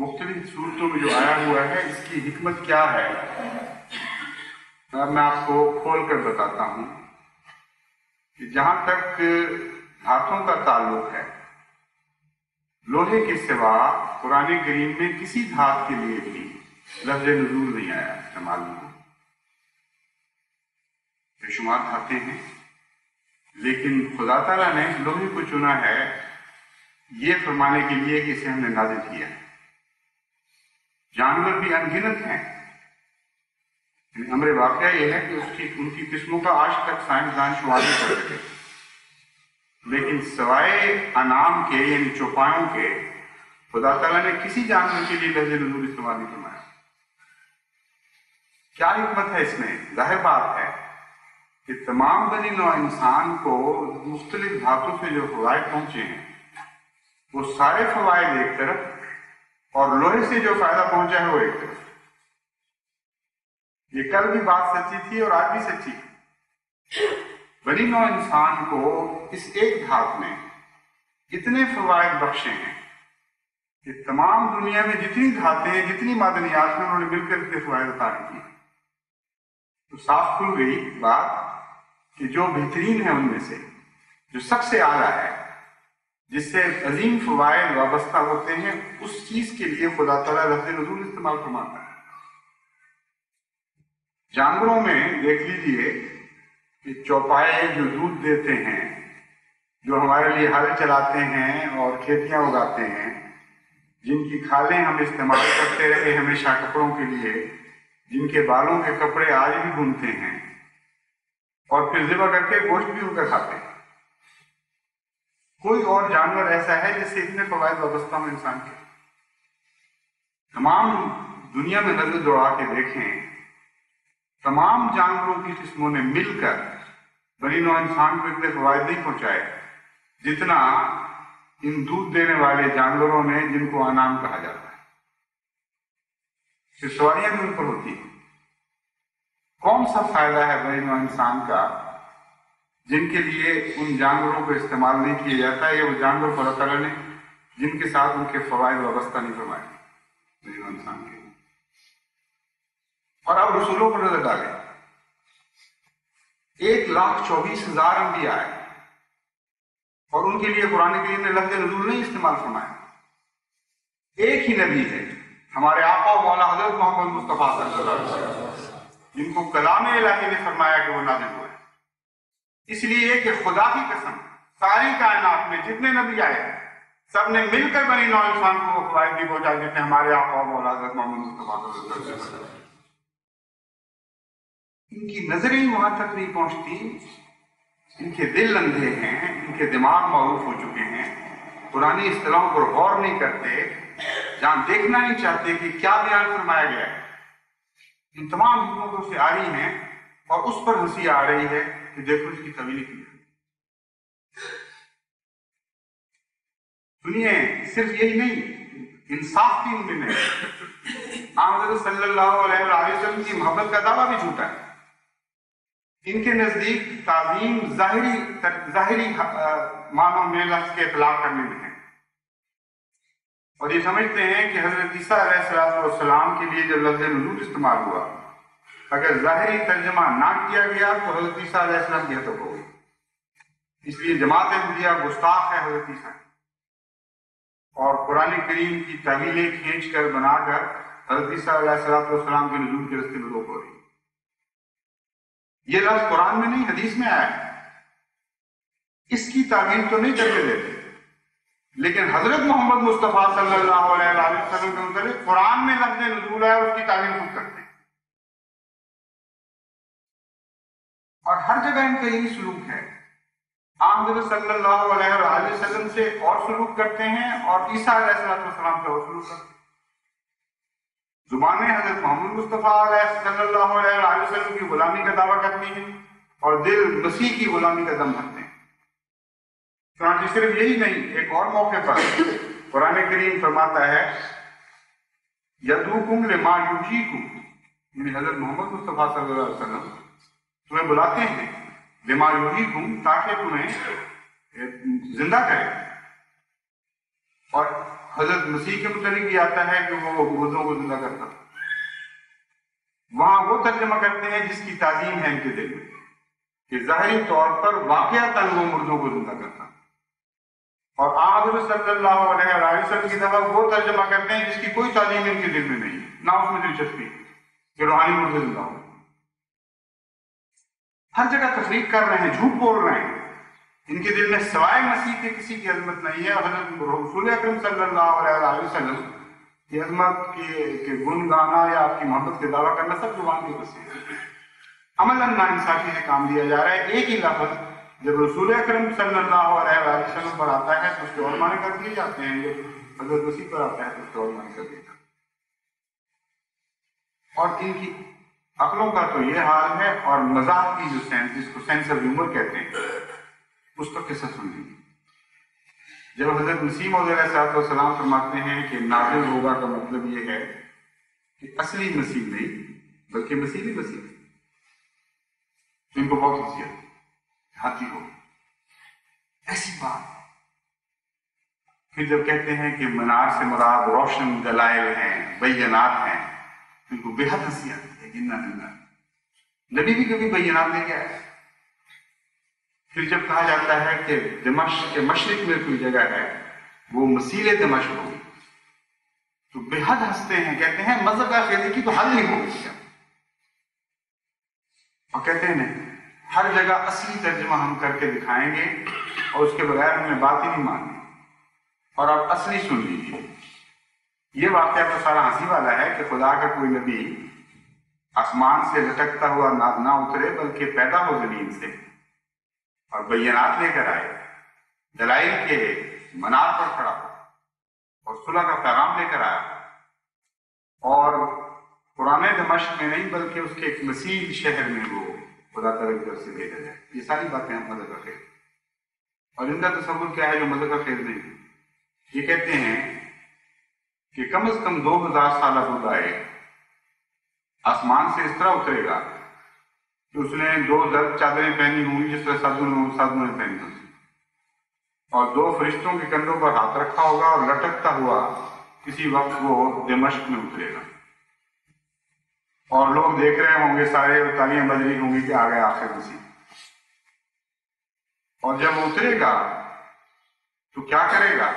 مختلف صورتوں میں جو آیا ہوا ہے اس کی حکمت کیا ہے میں آپ کو کھول کر بتاتا ہوں کہ جہاں تک دھاتوں کا تعلق ہے، لوہے کے سوا قرآن کریم میں کسی دھات کے لیے بھی لفظ نزول نہیں آیا استعمال میں. بے شمار دھاتیں ہیں، لیکن خدا تعالیٰ نے لوہے کو چنا ہے یہ فرمانے کے لیے کہ اسے ہم نے نازل کیا ہے. جانور بھی انگنت ہیں. امر واقعہ یہ ہے کہ ان کی قسموں کا آج تک سائنسدان شمار نہیں کر سکے، لیکن سوائے انعام کے یعنی چوپایوں کے خدا تعالیٰ نے کسی جانور کے لیے لفظ نزول استعمال نہیں فرمایا. کیا حکمت ہے اس میں؟ ظاہر بات ہے کہ تمام بنی نوع انسان کو مختلف دھاتوں سے جو فوائد پہنچے ہیں وہ سارے فوائد ایک طرف اور لوہے سے جو فائدہ پہنچا ہے وہ ایک طرف. یہ کل بھی بات سچی تھی اور آج بھی سچی ہے. بنی نوع انسان کو اس ایک دھات نے اتنے فوائد بخشے ہیں کہ تمام دنیا میں جتنی دھاتیں ہیں، جتنی معدنیات ہیں، انہوں نے مل کر اتنے فوائد عطا کیے. تو صاف کھل گئی بات کہ جو بہترین ہے ان میں سے، جو سب سے اعلیٰ ہے، جس سے عظیم فوائد وابستہ ہوتے ہیں، اس چیز کے لیے خدا تعالیٰ لفظ نزول استعمال فرماتا ہے. جانوروں میں دیکھ لیجئے کہ چوپائے جو دودھ دیتے ہیں، جو ہمارے لیے ہل چلاتے ہیں اور کھیتیاں اگاتے ہیں، جن کی کھالیں ہم استعمال کرتے رہے ہمیشہ کپڑوں کے لیے، جن کے بالوں کے کپڑے آج بھی بنتے ہیں اور پھر ذبح کر کے گوشت بھی ان کا کھاتے ہیں. کوئی اور جانور ایسا ہے جس سے اتنے فوائد وابستہ ہوں انسان کے؟ تمام دنیا میں نظر دوڑا کے دیکھیں، تمام جانوروں کی قسموں نے مل کر بنی نوع انسان کو اتنے فوائد نہیں پہنچائے جتنا ان دودھ دینے والے جانوروں نے، جن کو انعام کہا جاتا ہے. پھر سواریاں بھی ان پر ہوتی ہیں. کون سا فائدہ ہے بنی نوع انسان کا جن کے لیے ان جانوروں کو استعمال نہیں کیا جاتا ہے؟ یہ وہ جانور اللہ تعالیٰ نے جن کے ساتھ ان کے فوائد وابستہ نہیں فرمائے بنی نوع انسان کے. اور اب رسولوں پر نظر ڈالیں. 1,24,000 انبیاء آئے اور ان کے لیے قرآن کریم نے لفظ نزول نہیں استعمال فرمایا. ایک ہی نبی ہے ہمارے آقا و مولا حضرت محمد مصطفیٰ صلی اللہ علیہ وسلم، جن کو کلام الہی نے فرمایا کہ وہ نازل ہوئے. اس لیے کہ خدا کی قسم ساری کائنات میں جتنے نبی آئے سب نے مل کر بنی نوع انسان کو فوائد بھی پہنچا دیتے ہیں ہمارے آقا و مولا حضرت محمد مصطفیٰ صلی اللہ علیہ وسلم. ان کی نظریں وہاں تک نہیں پہنچتی، ان کے دل اندھے ہیں، ان کے دماغ معروف ہو چکے ہیں، پرانی اصطلاحوں پر غور نہیں کرتے، جہاں دیکھنا نہیں چاہتے کہ کیا بیان فرمایا گیا ہے. ان تمام حکمتوں سے آ رہی ہیں اور اس پر ہنسی آ رہی ہے کہ دیکھو اس کی طویلی کی. سنیے، صرف یہی نہیں، انصاف کی ان میں نہیں. حضرت صلی اللہ علیہ وسلم کی محبت کا دعویٰ بھی جھوٹا ہے. ان کے نزدیک تعظیم ظاہری معنوں میں لفظ کے اطلاق کرنے میں ہے، اور یہ سمجھتے ہیں کہ حضرت عیسیٰ علیہ السلام کے لیے جب لفظ نزول استعمال ہوا، اگر ظاہری ترجمہ نہ کیا گیا تو حضرت عیسیٰ علیہ السلام کی حتف ہو گئی. اس لیے جماعت احمدیہ گستاخ ہے حضرت عیسیٰ، اور قرآن کریم کی تعویلیں کھینچ کر بنا کر حضرت عیسیٰ علیہ السلام کے نزول کے راستے میں روک ہو رہی. یہ لفظ قرآن میں نہیں، حدیث میں آیا ہے. اس کی تعویل تو نہیں کرنے دیتے، لیکن حضرت محمد مصطفیٰ صلی اللہ علیہ وسلم کے متعلق قرآن میں لفظ نزول ہے اور اس کی تعویل خود کرتے ہیں. اور ہر جگہ ان کا یہی سلوک ہے. حضرت صلی اللہ علیہ وسلم سے اور سلوک کرتے ہیں اور عیسیٰ علیہ السلام سے اور سلوک کرتے ہیں. زبانیں حضرت محمد مصطفیٰ صلی اللہ علیہ وسلم کی غلامی کا دعویٰ کرتی ہیں اور دل مسیح کی غلامی کا دم بھرتے ہیں. چنانچہ صرف یہی نہیں، ایک اور موقع پر قرآن کریم فرماتا ہے یدعوکم لما یحییکم، یعنی حضرت محمد مصطفیٰ صلی اللہ علیہ وسلم تمہیں بلاتے ہیں لما یحییکم، تاکہ تمہیں زندہ کرے. اور حضرت مسیح کے متعلق بھی آتا ہے کہ وہ مردوں کو زندہ کرتا تھا. وہاں وہ ترجمہ کرتے ہیں جس کی تعظیم ہے ان کے دل میں، کہ ظاہری طور پر واقعتاً وہ مردوں کو زندہ کرتا. اور حضرت صلی اللہ علیہ وسلم کی طرف وہ ترجمہ کرتے ہیں جس کی کوئی تعلیم ان کے دل میں نہیں، نہ اس میں دلچسپی کہ روحانی مردے زندہ ہو. ہر جگہ تفریق کر رہے ہیں، جھوٹ بول رہے ہیں. ان کے دل میں سوائے مسیح کے کسی کی عظمت نہیں ہے. حضرت رسول اکرم صلی اللہ علیہ وسلم کی عظمت کے گن گانا یا آپ کی محبت کے دعویٰ کرنا سب زبان کی بس ہے. عملاً ناانصافی سے کام لیا جا رہا ہے. ایک ہی لفظ جب رسول اکرم صلی اللہ علیہ وسلم پر آتا ہے تو اس کے اور معنی کر دیے جاتے ہیں، جب حضرت مسیح پر آتا ہے تو اس کے اور معنی کر دیے جاتے ہیں. اور ان کی عقلوں کا تو یہ حال ہے. اور مزاح کی جو سینس، جس کو سینس آف ہیومر کہتے ہیں، اس کا قصہ سن لیجیے. جب حضرت مسیح موعود علیہ السلام فرماتے ہیں کہ نازل ہوگا کا مطلب یہ ہے کہ اصلی مسیح نہیں بلکہ مسیح بھی مسیح. ان کو بہت ہنسی آتی، ہاتھی ہو ایسی بات. پھر جب کہتے ہیں کہ منار سے مراد روشن دلائل ہیں، بینات ہیں، ان کو بے حد ہنسی آتی ہے. گننا نبی بھی کبھی بینات لے کے آئے. پھر جب کہا جاتا ہے کہ دمشق کے مشرق میں کوئی جگہ ہے وہ مسیل دمشق ہوگی تو بے حد ہنستے ہیں، کہتے ہیں مذہب خیزی کی تو حل نہیں ہوگی. اور کہتے ہیں نہیں، ہر جگہ اصلی ترجمہ ہم کر کے دکھائیں گے اور اس کے بغیر ہم نے بات ہی نہیں ماننی. اور آپ اصلی سن لیجیے. یہ واقعہ تو سارا ہنسی والا ہے کہ خدا کا کوئی نبی آسمان سے لٹکتا ہوا نہ اترے بلکہ پیدا ہو زمین سے اور بینات لے کر آئے، دلائل کے منار پر کھڑا ہو اور صلح کا پیغام لے کر آیا. اور پرانے دمشق میں نہیں بلکہ اس کے ایک مسیح شہر میں وہ خدا تعالیٰ کی طرف سے بھیجا جائے. یہ ساری باتیں ہم مذہب کا خیر. اور ان کا تصور کیا ہے جو مذہب کا خیر نہیں؟ یہ کہتے ہیں کہ کم از کم 2000 سالہ بعد آئے، آسمان سے اس طرح اترے گا کہ اس نے 2 زرد چادریں پہنی ہوں گی جس طرح سادوں نے پہنی ہوتی، اور 2 فرشتوں کے کندھوں پر ہاتھ رکھا ہوگا اور لٹکتا ہوا کسی وقت وہ دمشق میں اترے گا. اور لوگ دیکھ رہے ہوں گے سارے، اور تالیاں بج رہی ہوں گی کہ آ گئے آخر مسیح. اور جب وہ اترے گا تو کیا کرے گا؟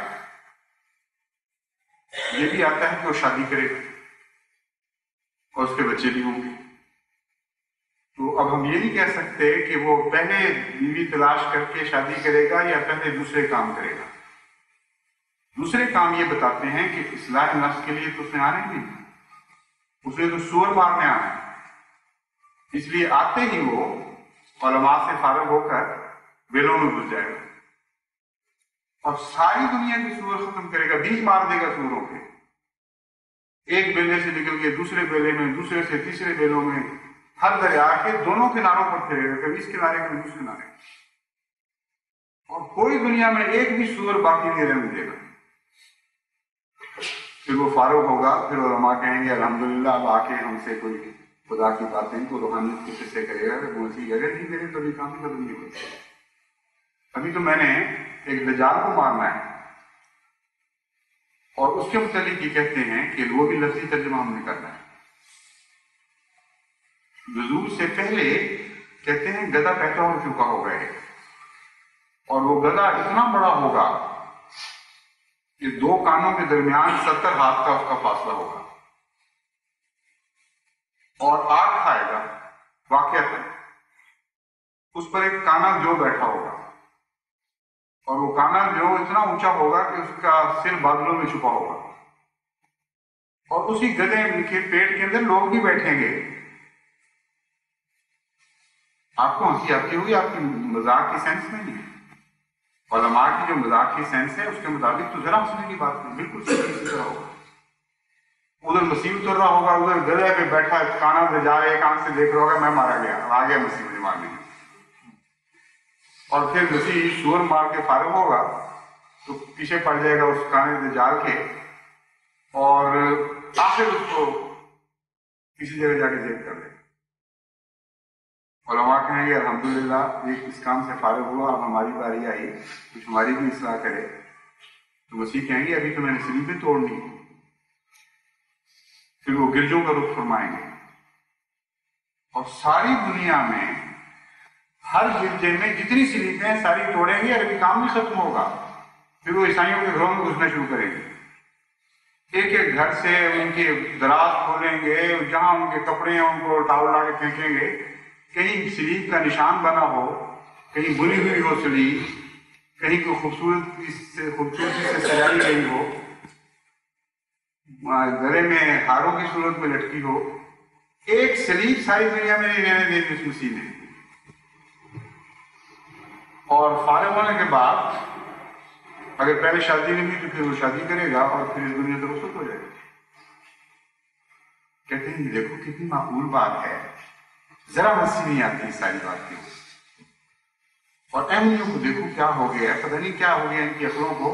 یہ بھی آتا ہے کہ وہ شادی کرے گا اور اس کے بچے بھی ہوں گے. تو اب ہم یہ نہیں کہہ سکتے کہ وہ پہلے بیوی تلاش کر کے شادی کرے گا یا پہلے دوسرے کام کرے گا. دوسرے کام یہ بتاتے ہیں کہ اصلاح نفس کے لیے تو اس نے آنا ہی نہیں، اس نے تو سور مارنے آنا ہے. اس لیے آتے ہی وہ علماء سے فارغ ہو کر بیلوں میں گھس جائے گا اور ساری دنیا کی سور ختم کرے گا، بیج مار دے گا سوروں کے. ایک بیلے سے نکل کے دوسرے بیلے میں، دوسرے سے تیسرے بیلوں میں، ہر دریا کے دونوں کناروں پر پھرے گا، کبھی اس کنارے کبھی اس کنارے. اور کوئی دنیا میں ایک بھی سور باقی نہیں رہنے دے گا. پھر وہ فارغ ہوگا، پھر علماء کہیں گے الحمدللہ اب آ کے ہم سے کوئی خدا کی باتیں کو روحانیت کے قصے کرے گا. وہ اگر نہیں کرے تو ابھی کام ختم نہیں ہوتا. ابھی تو میں نے ایک دجال کو مارنا ہے اور اس کے متعلق یہ کہتے ہیں کہ وہ بھی لفظی ترجمہ ہم نے کرنا ہے. نزول سے پہلے کہتے ہیں گدھا پیدا ہو چکا ہوگا ہے اور وہ گدھا اتنا بڑا ہوگا کہ 2 کانوں کے درمیان 70 ہاتھ کا اس کا فاصلہ ہوگا اور آگ کھائے گا. واقعہ اس پر ایک کانا جو بیٹھا ہوگا اور وہ کانا جو اتنا اونچا ہوگا کہ اس کا سر بادلوں میں چھپا ہوگا اور اسی گدھے کے پیٹ کے اندر لوگ بھی بیٹھیں گے. آپ کو ہنسی آتی ہوگی، آپ کی مذاق کی سینس نہیں ہے. علماء کی جو مذاق کی سینس ہے اس کے مطابق تو ذرا ہنسنے کی بات نہیں، بالکل اسی طرح ہوگا. ادھر مسیح اتر رہا ہوگا، ادھر گدھے پہ بیٹھا کانا سے جا رہے، ایک آنکھ سے دیکھ رہا ہوگا میں مارا گیا، آ گیا مسیح مجھے مارنے. اور پھر مسیح سور مار کے فارغ ہوگا تو پیچھے پڑ جائے گا اس کانے سے جال کے اور آخر اس کو کسی جگہ جا کے زید کر دے. علماء کہیں گے الحمدللہ یہ اس کام سے فارغ ہوا، اب ہماری باری آئی، کچھ ہماری بھی اصلاح کرے. تو مسیح کہیں گے ابھی تو میں نے سلیبیں توڑنی، پھر وہ گرجوں کا رخ فرمائیں گے، اور ساری دنیا میں ہر گرجے میں جتنی سلیبیں ہیں ساری توڑیں گے، اور ابھی کام بھی ختم ہوگا، پھر وہ عیسائیوں کے گھروں میں گھسنا شروع کریں گے، ایک ایک گھر سے ان کے دراز کھولیں گے، جہاں ان کے کپڑے ہیں ان کو اٹھا اٹھا کے پھینکیں گے، کہیں سلیب کا نشان بنا ہو، کہیں بنی ہوئی ہو سلیب، کہیں کوئی خوبصورتی سے سجائی گئی ہو، گلے میں ہاروں کی صورت میں لٹکی ہو، ایک سلیب ساری دنیا میں نہیں رہنے دیں اس مسیح نے۔ اور فارغ ہونے کے بعد اگر پہلے شادی نہیں ہوئی تو پھر وہ شادی کرے گا اور پھر اس دنیا سے رخصت ہو جائے گا۔ کہتے ہیں دیکھو کتنی معقول بات ہے، ذرا ہنسی نہیں آتی اس ساری بات کی، اور اہمیوں کو دیکھو کیا ہو گیا ہے، پتہ نہیں کیا ہو گیا ان کی عقلوں کو۔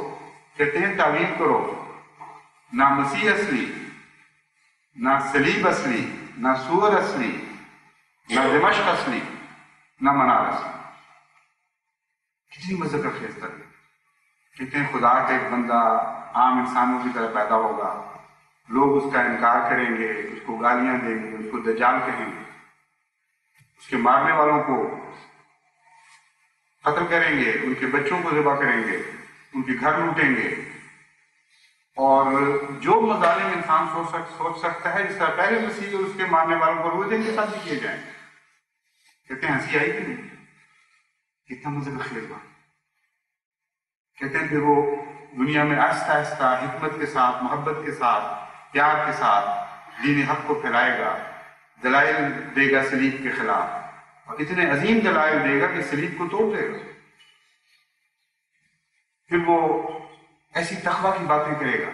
کہتے ہیں تعویل کرو، نہ مسیح اصلی، نہ صلیب اصلی، نہ سور اصلی، نہ دمشق اصلی، نہ منار اصلی۔ کتنی مذہب کا خیز تک۔ کہتے ہیں خدا کا ایک بندہ عام انسانوں کی طرح پیدا ہوگا، لوگ اس کا انکار کریں گے، اس کو گالیاں دیں گے، اس کو دجال کہیں گے، اس کے مارنے والوں کو قتل کریں گے، ان کے بچوں کو ذبح کریں گے، ان کے گھر لوٹیں گے، اور جو مظالم انسان سوچ سکتا ہے، جس طرح پہلے مسیح اور اس کے مارنے والوں کو روزے کے ساتھ بھی کیے جائیں۔ کہتے ہیں ہنسی آئی کہ نہیں؟ کتنا مذہب خیز بات۔ کہتے ہیں کہ وہ دنیا میں آہستہ آہستہ حکمت کے ساتھ، محبت کے ساتھ، پیار کے ساتھ دین حق کو پھیلائے گا، دلائل دے گا صلیب کے خلاف، اور اتنے عظیم دلائل دے گا کہ صلیب کو توڑ دے گا۔ پھر وہ ایسی تقویٰ کی باتیں کرے گا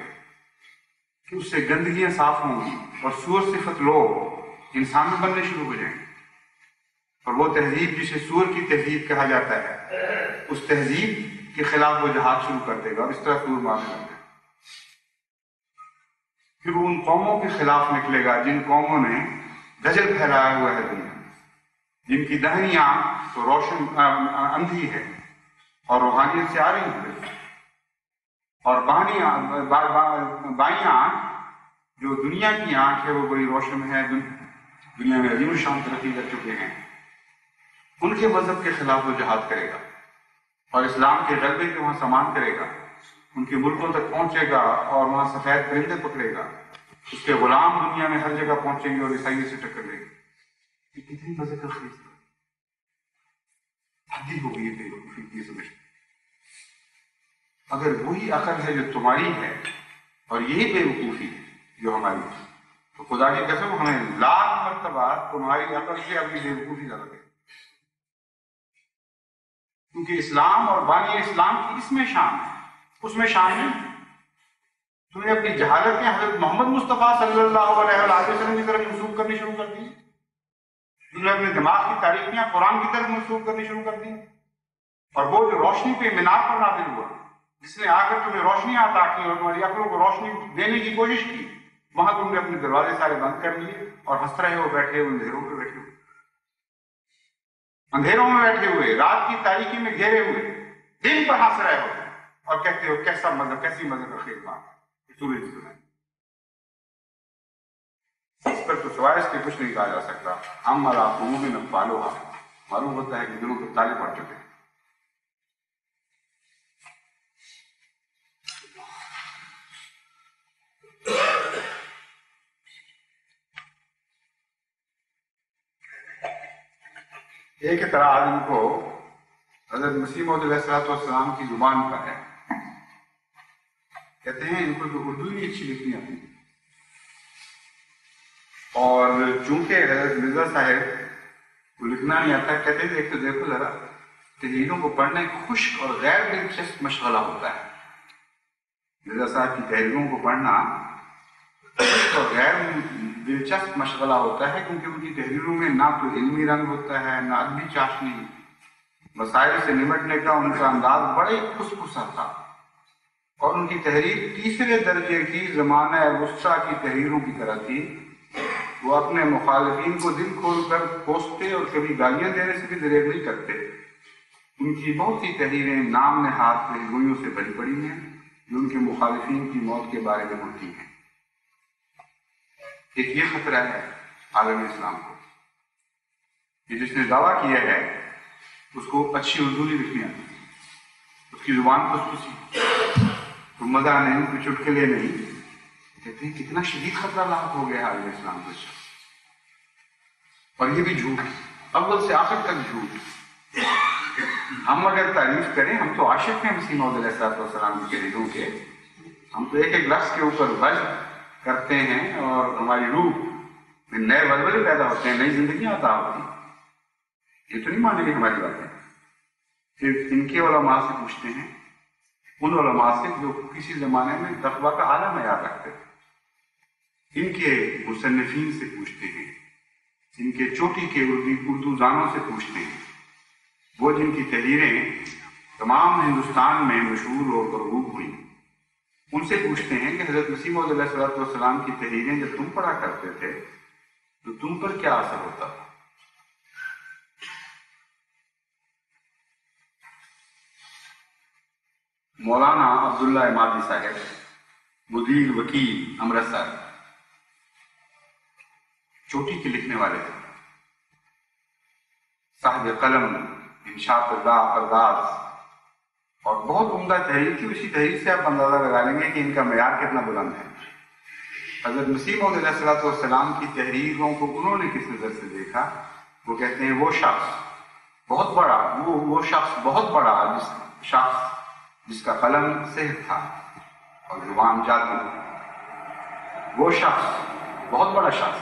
کہ اس سے گندگیاں صاف ہوں گی، اور سور صفت لوگ انسان میں بننے شروع ہو جائیں گے، اور وہ تہذیب جسے سور کی تہذیب کہا جاتا ہے، اس تہذیب کے خلاف وہ جہاد شروع کر دے گا، اور اس طرح سور مارنے لگے گا۔ پھر وہ ان قوموں کے خلاف نکلے گا جن قوموں نے دجل پھیلایا ہوا ہے دنیا میں، جن کی داہنی آنکھ تو روشن اندھی ہے اور روحانیت سے آ رہی ہے، اور بائیں آنکھ جو دنیا کی آنکھ ہے وہ بڑی روشن ہے، دنیا میں عظیم الشان ترقی کر چکے ہیں، ان کے مذہب کے خلاف وہ جہاد کرے گا، اور اسلام کے غلبے کے وہاں سامان کرے گا، ان کے ملکوں تک پہنچے گا، اور وہاں سفید پرندے پکڑے گا، اس کے غلام دنیا میں ہر جگہ پہنچیں گے اور عیسائیوں سے ٹکر لیں گے۔ یہ کتنی مذہب کا خیز ہے، حدی ہو گئی ہے سمجھ۔ اگر وہی عقل ہے جو تمہاری ہے اور یہی بے وقوفی جو ہماری ہے، تو خدا کی قسم ہمیں لاکھ مرتبہ تمہاری عقل سے اپنی بے وقوفی زیادہ ہے، کیونکہ اسلام اور بانی اسلام کی اس میں شان ہے، اس میں شان نہیں۔ تم نے اپنی جہالتیں حضرت محمد مصطفیٰ صلی اللہ علیہ وسلم کی طرف منسوخ کرنی شروع کر دی، تم نے اپنے دماغ کی تاریخیاں قرآن کی طرف منسوخ کرنی شروع کر دی، اور وہ جو روشنی پہ مینار پر نازل ہوا، جس نے آ کر تمہیں روشنی عطا کی اور تمہاری عقلوں کو روشنی دینے کی کوشش کی، وہاں تم نے اپنے دروازے سارے بند کر لیے اور ہنس رہے ہو، بیٹھے ہوئے اندھیروں میں بیٹھے ہوئے، اندھیروں میں بیٹھے ہوئے، رات کی تاریکی میں گھیرے ہوئے، دن پر ہنس رہے ہو اور کہتے ہو کیسا مذہب، کیسی مذہب کا خیز بات ہے، سورج سنائے۔ اس پر تو سوائے اس کے کچھ نہیں کہا جا سکتا۔ ہم اور آپ قوموں میں پالوہا، معلوم ہوتا ہے کہ دلوں کے تالے پڑ چکے ہیں۔ ایک اعتراض ان کو حضرت مسیح موعود علیہ السلام کی زبان پر ہے، کہتے ہیں ان کو تو اردو ہی اچھی لکھنی آتی ہے، اور چونکہ حضرت مرزا صاحب کو لکھنا نہیں آتا، کہتے ہیں ایک تو دیکھو ذرا تحریروں کو پڑھنا ایک خشک اور غیر دلچسپ مشغلہ ہوتا ہے۔ مرزا صاحب کی تحریروں کو پڑھنا خشک اور غیر دلچسپ مشغلہ ہوتا ہے، کیونکہ ان کی تحریروں میں نہ تو علمی رنگ ہوتا ہے، نہ ادبی چاشنی، مسائل سے نمٹنے کا ان کا انداز بڑے خسخسا تھا، اور ان کی تحریر تیسرے درجے کی زمانہ وسطیٰ کی تحریروں کی طرح تھی۔ وہ اپنے مخالفین کو دل کھول کر کوستے اور کبھی گالیاں دینے سے بھی دریغ نہیں کرتے۔ ان کی بہت سی تحریریں نام نہاد پہلوئیوں سے بھری پڑی ہیں، جو ان کے مخالفین کی موت کے بارے میں ہوتی ہیں۔ ایک یہ خطرہ ہے عالم اسلام کو کہ جس نے دعویٰ کیا ہے اس کو اچھی اردو نہیں لکھنی آتی، اس کی زبان خصوصی، تو مزہ نہیں، کوئی چٹکلے نہیں۔ کہتے ہیں کتنا شدید خطرہ لاحق ہو گیا عالم اسلام کو، اور یہ بھی جھوٹ، اول سے آخر تک جھوٹ۔ ہم اگر تعریف کریں، ہم تو عاشق ہیں مسیح موعود علیہ السلام کی تحریروں کے، ہم تو ایک ایک لفظ کے اوپر غض کرتے ہیں اور ہماری روح میں نئے ولولے پیدا ہوتے ہیں، نئی زندگیاں عطا ہوتی ہیں۔ یہ تو نہیں مانیں گے ہماری باتیں۔ پھر ان کے علماء سے پوچھتے ہیں، ان علماء سے جو کسی زمانے میں تقویٰ کا اعلیٰ معیار رکھتے تھے، ان کے مصنفین سے پوچھتے ہیں، ان کے چوٹی کے اردو زانوں سے پوچھتے ہیں، وہ جن کی تحریریں تمام ہندوستان میں مشہور اور مرغوب ہوئی، ان سے پوچھتے ہیں کہ حضرت مسیح موعود علیہ السلام کی تحریریں جب تم پڑھا کرتے تھے تو تم پر کیا اثر ہوتا تھا؟ مولانا عبداللہ امادی صاحب، مدیر وکیل امرتسر، چوٹی کے لکھنے والے تھے، صاحب قلم انشاء اللہ ارداز، اور بہت عمدہ تحریر تھی۔ اسی تحریر سے آپ اندازہ لگا لیں گے کہ ان کا معیار کتنا بلند ہے۔ حضرت مسیح موعود علیہ السلام کی تحریروں کو انہوں نے کس نظر سے دیکھا؟ وہ کہتے ہیں وہ شخص بہت بڑا، وہ شخص بہت بڑا، جس کا قلم سحر تھا اور زبان جادو۔ وہ شخص بہت بڑا شخص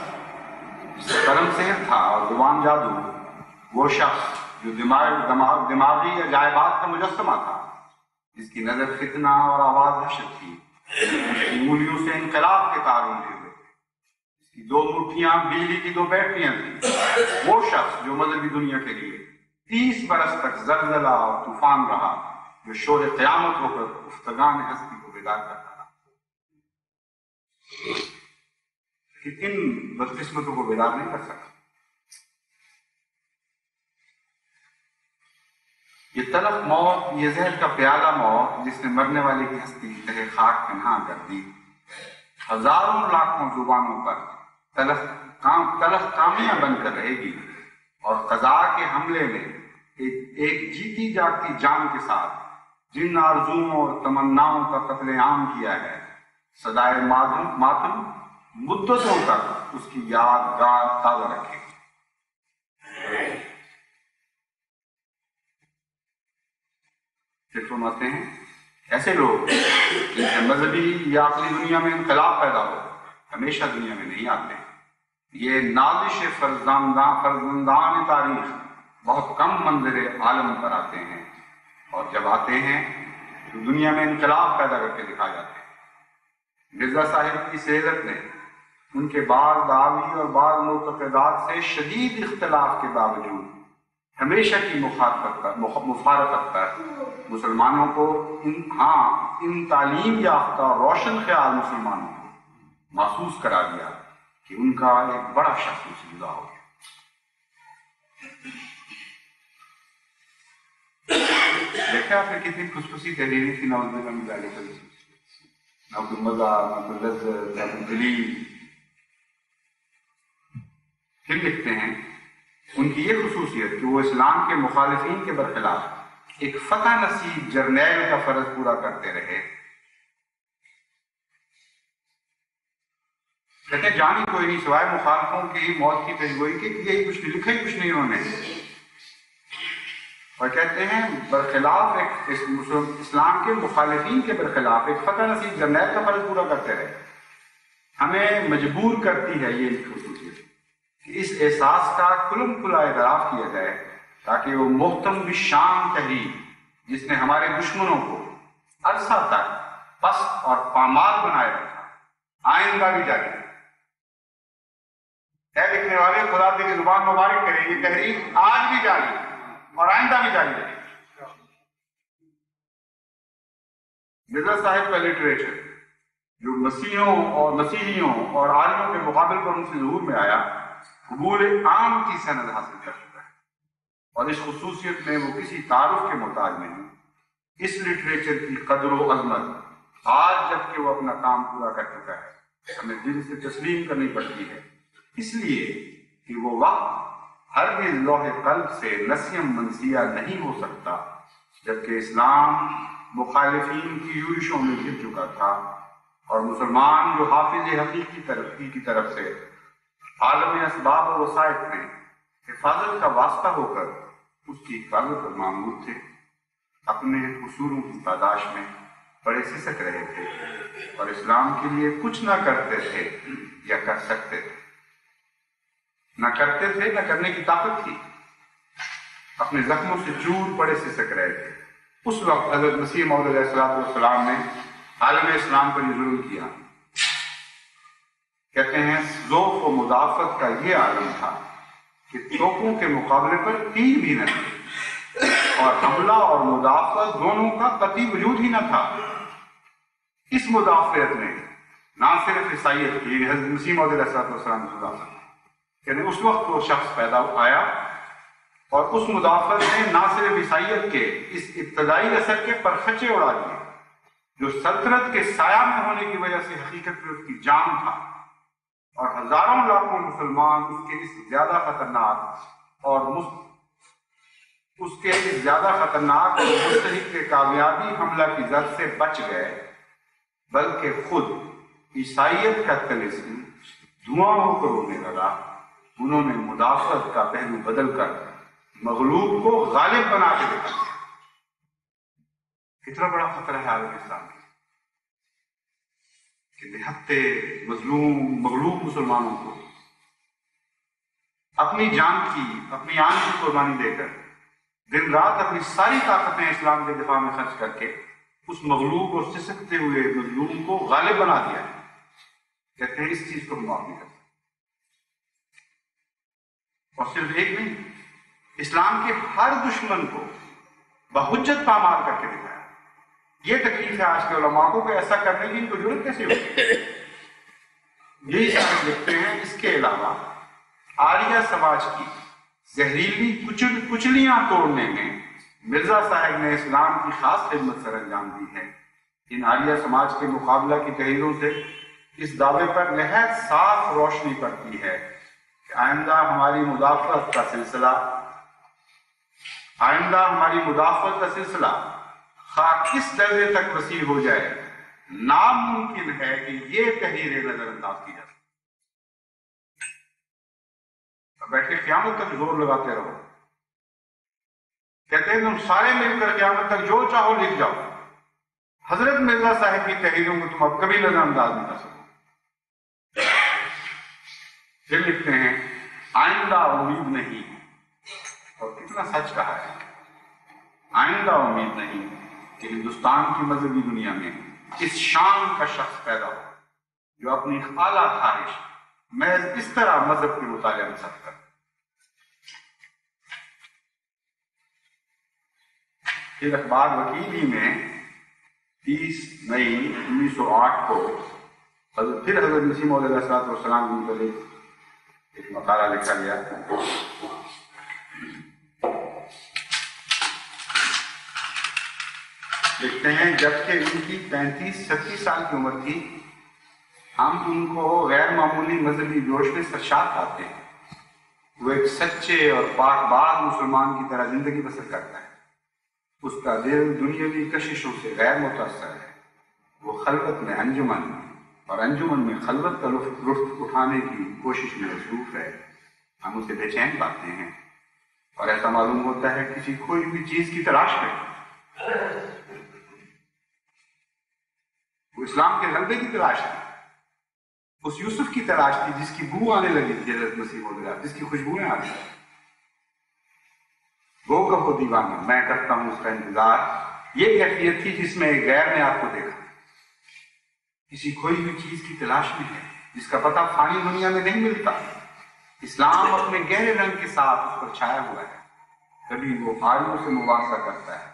جس کا قلم سحر تھا اور زبان جادو، وہ شخص جو دماغی عجائبات کا مجسمہ تھا، جس کی نظر فتنہ اور آواز دہشت تھی، جس کی انگلیوں سے انقلاب کے تار اڑے ہوئے تھے، جس کی دو مٹھیاں بجلی کی دو بیٹریاں تھیں، وہ شخص جو مذہبی دنیا کے لیے 30 برس تک زلزلہ اور طوفان رہا، جو شور قیامت ہو کر افتگان ہستی کو بیدار کرتا تھا۔ لیکن ان بدقسمتوں کو بیدار نہیں کر سکتا۔ یہ تلخ موت، یہ زہر کا پیالہ موت جس نے مرنے والے کی ہستی تہے خاک پنہاں کر دی، ہزاروں لاکھوں زبانوں پر تلخ کامیاں بن کر رہے گی، اور قضا کے حملے میں ایک جیتی جاگتی جان کے ساتھ جن آرزوؤں اور تمناؤں کا قتل عام کیا ہے، صدائے ماتم مدتوں تک اس کی یادگار تازہ رکھے گی۔ پھر فرماتے ہیں ایسے لوگ جن سے مذہبی یا عقلی دنیا میں انقلاب پیدا ہو ہمیشہ دنیا میں نہیں آتے۔ یہ نازش فرزندان تاریخ بہت کم منظر عالم پر آتے ہیں، اور جب آتے ہیں تو دنیا میں انقلاب پیدا کر کے دکھا جاتے ہیں۔ مرزا صاحب کی سیرت نے ان کے بعض دعوی اور بعض معتقدات سے شدید اختلاف کے باوجود ہمیشہ کی مفارقت پر مسلمانوں کو ان تعلیم یافتہ روشن خیال مسلمانوں کو محسوس کرا دیا کہ ان کا ایک بڑا شخص ان سے جدا ہو گیا۔ دیکھا آپ نے کتنی خوشخوشی تحریری تھی، نعوذ باللہ من ذالک، نہ کوئی مزہ، نہ کوئی لذت، نہ کوئی دلیل۔ پھر لکھتے ہیں ان کی یہ خصوصیت کہ وہ اسلام کے مخالفین کے برخلاف ایک فتح نصیب جرنیل کا فرض پورا کرتے رہے۔ کہتے ہیں جان ہی کوئی نہیں سوائے مخالفوں کی موت کی پیشگوئی کے، یہی کچھ نہیں لکھا، ہی کچھ نہیں انہوں نے۔ اور کہتے ہیں برخلاف اسلام کے مخالفین کے برخلاف ایک فتح نصیب جرنیل کا فرض پورا کرتے رہے۔ ہمیں مجبور کرتی ہے یہ خصوصیت کہ اس احساس کا کھلم کھلا اعتراف کیا جائے تاکہ وہ محتم بالشان تحریر جس نے ہمارے دشمنوں کو عرصہ تک پست اور پامال بنائے رکھا آئندہ بھی جاری ہے۔ اے لکھنے والے، خدا تیری زبان مبارک کرے، یہ تحریر آج بھی جاری ہے اور آئندہ بھی جاری رہے۔ مرزا صاحب کا لٹریچر جو مسیحیوں اور عالموں کے مقابل پر ان سے ظہور میں آیا، قبول عام کی سند حاصل کر چکا ہے، اور اس خصوصیت میں وہ کسی تعارف کے محتاج نہیں۔ اس لٹریچر کی قدر و عظمت آج جب کہ وہ اپنا کام پورا کر چکا ہے ہمیں دل سے تسلیم کرنی پڑتی ہے، اس لیے کہ وہ وقت ہرگز لوح قلب سے نسیم منسیہ نہیں ہو سکتا جبکہ اسلام مخالفین کی یورشوں میں گر چکا تھا اور مسلمان جو حافظ حقیقی ترقی کی طرف سے عالم اسباب و وسائط میں حفاظت کا واسطہ ہو کر اس کی حفاظت پر معمور تھے، اپنے قصوروں کی پاداش میں بڑے سسک رہے تھے اور اسلام کے لیے کچھ نہ کرتے تھے یا کر سکتے تھے، نہ کرتے تھے نہ کرنے کی طاقت تھی، اپنے زخموں سے چور پڑے سسک رہے تھے۔ اس وقت حضرت مسیح موعود علیہ السلام نے عالم اسلام پر یہ ظلم کیا۔ کہتے ہیں ذوق و مدافعت کا یہ عالم تھا کہ توپوں کے مقابلے پر تیر بھی نہ تھے اور حملہ اور مدافعت دونوں کا قطعی وجود ہی نہ تھا۔ اس مدافعت میں نہ صرف عیسائیت کی، حضرت مسیح موعود علیہ السلام کی مدافعت، یعنی اس وقت وہ شخص پیدا آیا اور اس مدافعت نے نہ صرف عیسائیت کے اس ابتدائی اثر کے پرخچے اڑا دیے جو سلطنت کے سایہ میں ہونے کی وجہ سے حقیقت میں اس کی جان تھا، اور ہزاروں لاکھوں مسلمان اس کے اس زیادہ خطرناک اور مستحق کامیابی حملہ کی زد سے بچ گئے، بلکہ خود عیسائیت کا طلسم دھواں ہو کر اڑنے لگا۔ انہوں نے مدافعت کا پہلو بدل کر مغلوب کو غالب بنا کے دکھا دیا۔ کتنا بڑا خطرہ ہے عالم اسلام کہ نہتے مظلوم مغلوب مسلمانوں کو اپنی جان کی، اپنی آن کی قربانی دے کر دن رات اپنی ساری طاقتیں اسلام کے دفاع میں خرچ کر کے اس مغلوب اور سسکتے ہوئے مظلوم کو غالب بنا دیا ہے۔ کہتے ہیں اس چیز کو ہم معاف نہیں کرتے۔ اور صرف ایک نہیں، اسلام کے ہر دشمن کو بحجت پامال کر کے دکھایا۔ یہ تکلیف ہے آج کے علماء کو کہ ایسا کرنے کی ان کو ضرورت کیسے ہوتی؟ یہی ساتھ لکھتے ہیں اس کے علاوہ آریہ سماج کی زہریلی کچلیاں توڑنے میں مرزا صاحب نے اسلام کی خاص خدمت سر انجام دی ہے۔ ان آریہ سماج کے مقابلہ کی تحریروں سے اس دعوے پر نہایت صاف روشنی پڑتی ہے کہ آئندہ ہماری مدافعت کا سلسلہ خواہ کس درجے تک وسیع ہو جائے، ناممکن ہے کہ یہ تحریریں نظر انداز کی جا سکیں۔ بیٹھے قیامت تک زور لگاتے رہو۔ کہتے ہیں تم سارے مل کر قیامت تک جو چاہو لکھ جاؤ، حضرت مرزا صاحب کی تحریروں کو تم اب کبھی نظر انداز نہیں کر سکو۔ پھر لکھتے ہیں آئندہ امید نہیں، اور کتنا سچ کہا ہے، آئندہ امید نہیں کہ ہندوستان کی مذہبی دنیا میں اس شان کا شخص پیدا ہو جو اپنی اعلیٰ خواہش محض اس طرح مذہب کے مطالعہ میں سب کر۔ پھر اخبار وکیل ہی میں 30 مئی 1908 کو حضرت مسیح موعود علیہ السلام کے متعلق ایک مقالہ لکھا گیا۔ لکھتے ہیں جبکہ ان کی 35-36 سال کی عمر تھی، ہم ان کو غیر معمولی مذہبی جوش میں سرشار پاتے ہیں۔ وہ ایک سچے اور پاک باز مسلمان کی طرح زندگی بسر کرتا ہے، اس کا دل دنیاوی کششوں سے غیر متاثر ہے۔ وہ خلوت میں انجمن اور انجمن میں خلوت کا لطف اٹھانے کی کوشش میں مصروف ہے۔ ہم اسے بے چین پاتے ہیں اور ایسا معلوم ہوتا ہے کسی کوئی بھی چیز کی تلاش میں۔ وہ اسلام کے غلبے کی تلاش تھی، اس یوسف کی تلاش تھی جس کی بو آنے لگی تھی حضرت مسیح موعود، جس کی خوشبوئیں آ رہی تھیں۔ گو کہو دیوانہ میں کرتا ہوں اس کا انتظار، یہ کیفیت تھی جس میں ایک غیر نے آپ کو دیکھا۔ کسی کھوئی ہوئی چیز کی تلاش میں ہے جس کا پتہ فانی دنیا میں نہیں ملتا۔ اسلام اپنے گہرے رنگ کے ساتھ اس پر چھایا ہوا ہے، کبھی وہ فاریوں سے مباحثہ کرتا ہے،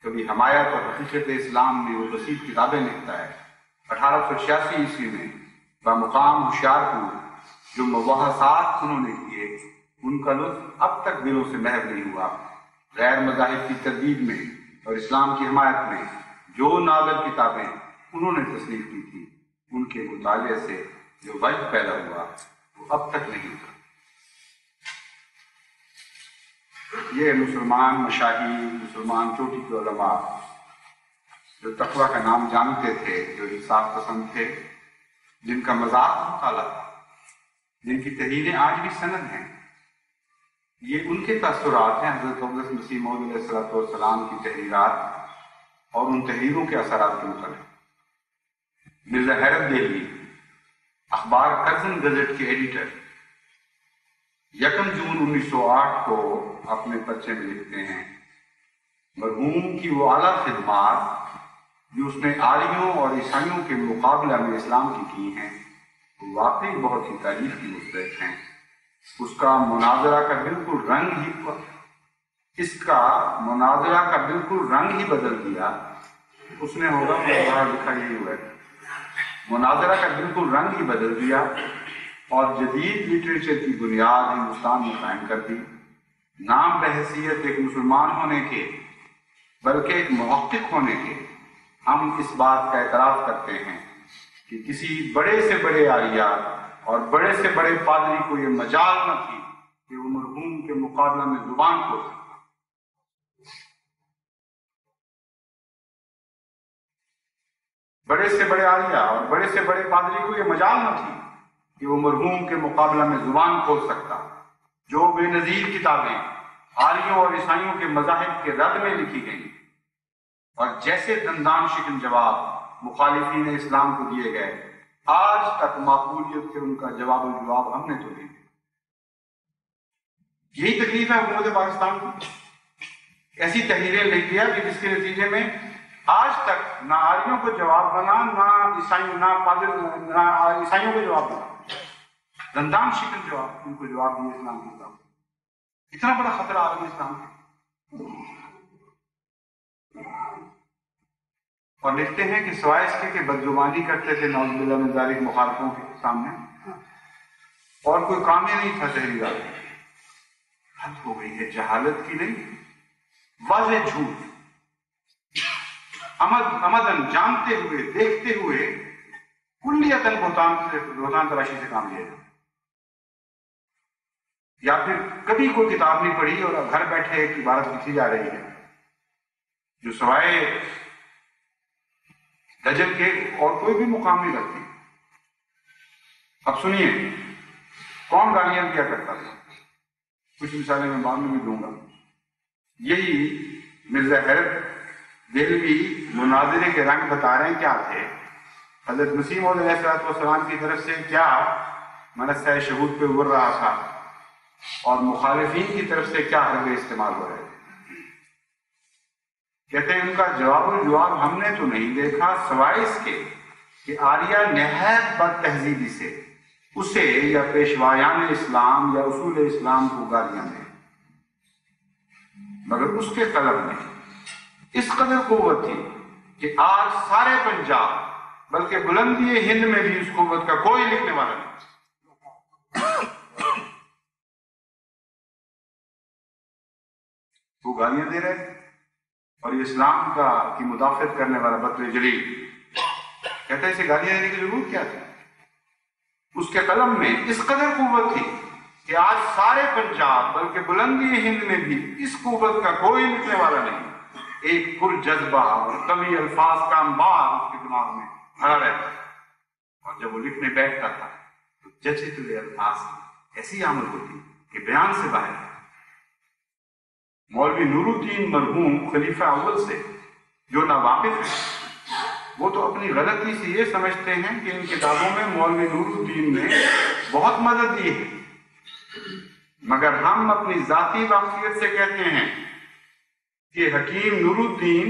کبھی حمایت اور حقیقت اسلام میں وہ وسیع کتابیں لکھتا ہے۔ 1886 عیسوی میں بمقام ہوشیارپور جو مباحثات انہوں نے کیے، ان کا لطف اب تک دلوں سے محو نہیں ہوا۔ غیر مذاہب کی تردید میں اور اسلام کی حمایت میں جو نادر کتابیں انہوں نے تصنیف کی تھی، ان کے مطالعے سے جو وجد پیدا ہوا وہ اب تک نہیں تھا۔ یہ مسلمان مشاہیر، مسلمان چوٹی کے علماء جو تقویٰ کا نام جانتے تھے، جو انصاف پسند تھے، جن کا مذاق بہت اعلیٰ تھا، جن کی تحریریں آج بھی سند ہیں، یہ ان کے تاثرات ہیں حضرت اقدس مسیح موعود علیہ السلام کی تحریرات اور ان تحریروں کے اثرات کے متعلق۔ مرزا حیرت دہلوی اخبار کرزن گزٹ کے ایڈیٹر 1 جون 1908 کو اپنے پرچے میں لکھتے ہیں، مرحوم کی وہ اعلیٰ خدمات جو اس نے آریوں اور عیسائیوں کے مقابلہ میں اسلام کی ہیں وہ واقعی بہت ہی تعریف کی مستحق ہیں۔ اس کا مناظرہ کا بالکل رنگ ہی بدل دیا۔ اس نے ہوگا پڑھا لکھا یہی ہوا ہے، مناظرہ کا بالکل رنگ ہی بدل دیا اور جدید لٹریچر کی بنیاد ہندوستان میں قائم کر دی۔ نام بحیثیت ایک مسلمان ہونے کے بلکہ ایک محقق ہونے کے ہم اس بات کا اعتراف کرتے ہیں کہ کسی بڑے سے بڑے عالیہ اور بڑے سے بڑے پادری کو یہ مجال نہ تھی کہ وہ مرحوم کے مقابلہ میں زبان کھول سکتا۔ بڑے سے بڑے عالیہ اور بڑے سے بڑے پادری کو یہ مجال نہ تھی کہ وہ مرحوم کے مقابلہ میں زبان کھول سکتا۔ جو بے نظیر کتابیں آریوں اور عیسائیوں کے مذاہب کے رد میں لکھی گئیں اور جیسے دندان شکن جواب مخالفین اسلام کو دیے گئے، آج تک معقولیت سے ان کا جواب ہم نے تو نہیں دیا۔ یہی تکلیف ہے حکومت پاکستان کی، ایسی تحریریں لکھ دیا کہ جس کے نتیجے میں آج تک نہ آریوں کو جواب بنا، نہ عیسائیوں کو جواب بنا، دندان شکن جواب ان کو جواب دیے اسلام کی طرف۔ اتنا بڑا خطرہ عالم اسلام ہے۔ اور لکھتے ہیں کہ سوائے اس کے کہ بدزبانی کرتے تھے نعوذ باللہ من ذالک مخالفوں کے سامنے، اور کوئی کام ہی نہیں تھا تحریرات۔ حد ہو گئی ہے جہالت کی، نہیں واضح جھوٹ، عمدن جانتے ہوئے دیکھتے ہوئے کلیتاً بہتان تراشی سے کام لیا جائے، یا پھر کبھی کوئی کتاب نہیں پڑھی اور گھر بیٹھے ایک عبارت لکھی جا رہی ہے جو سوائے دجل کے اور کوئی بھی مقام نہیں رکھتی۔ اب سنیے کون گالیاں دیا کرتا تھا، کچھ مثالیں میں بعد میں بھی دوں گا۔ یہی مرزا حیرت دہلوی مناظرے کے رنگ بتا رہے ہیں کیا تھے، حضرت مسیح موعود علیہ السلام کی طرف سے کیا منصہ شہود پہ ابھر رہا تھا اور مخالفین کی طرف سے کیا حربے استعمال ہو رہے تھے۔ کہتے ہیں ان کا جواب ہم نے تو نہیں دیکھا سوائے اس کے کہ آریہ نہایت بد تہذیبی سے اسے یا پیشوایان اسلام یا اصول اسلام کو گالیاں دیں، مگر اس کے قلم میں اس قدر قوت تھی کہ آج سارے پنجاب بلکہ بلندی ہند میں بھی اس قوت کا کوئی لکھنے والا نہیں۔ وہ گالیاں دے رہے تھے اور یہ اسلام کی مدافعت کرنے والا بطر جلیل کہتا ہے اسے گالیاں دینے کی ضرورت کیا تھی؟ اس کے قلم میں اس قدر قوت تھی کہ آج سارے پنجاب بلکہ بلندی ہند میں بھی اس قوت کا کوئی لکھنے والا نہیں۔ ایک پر جذبہ اور قوی الفاظ کا انبار اس کے دماغ میں بھرا رہتا تھا، اور جب وہ لکھنے بیٹھتا تھا تو جچے ہوئے الفاظ کی ایسی آمد ہوتی کہ بیان سے باہر۔ مولوی نور الدین مرحوم خلیفہ اول سے جو ناواقف ہیں، وہ تو اپنی غلطی سے یہ سمجھتے ہیں کہ ان کتابوں میں مولوی نور الدین نے بہت مدد دی ہے، مگر ہم اپنی ذاتی واقفیت سے کہتے ہیں کہ حکیم نور الدین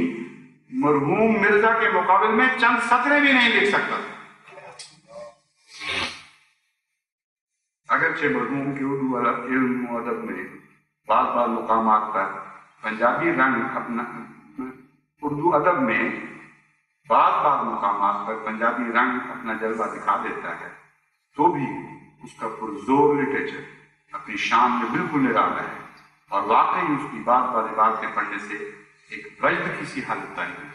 مرحوم مرزا کے مقابل میں چند سطریں بھی نہیں لکھ سکتا، اگرچہ مرحوم کے اردو علم و ادب میں بعض مقامات پر پنجابی رنگ اپنا اردو ادب میں بعض مقامات پر پنجابی رنگ اپنا جلوہ دکھا دیتا ہے، تو بھی اس کا پرزور لٹریچر اپنی شان میں بالکل نرالا ہے، اور واقعی اس کی بات عبارتیں پڑھنے سے ایک وجد کی سی حالت آئی ہے۔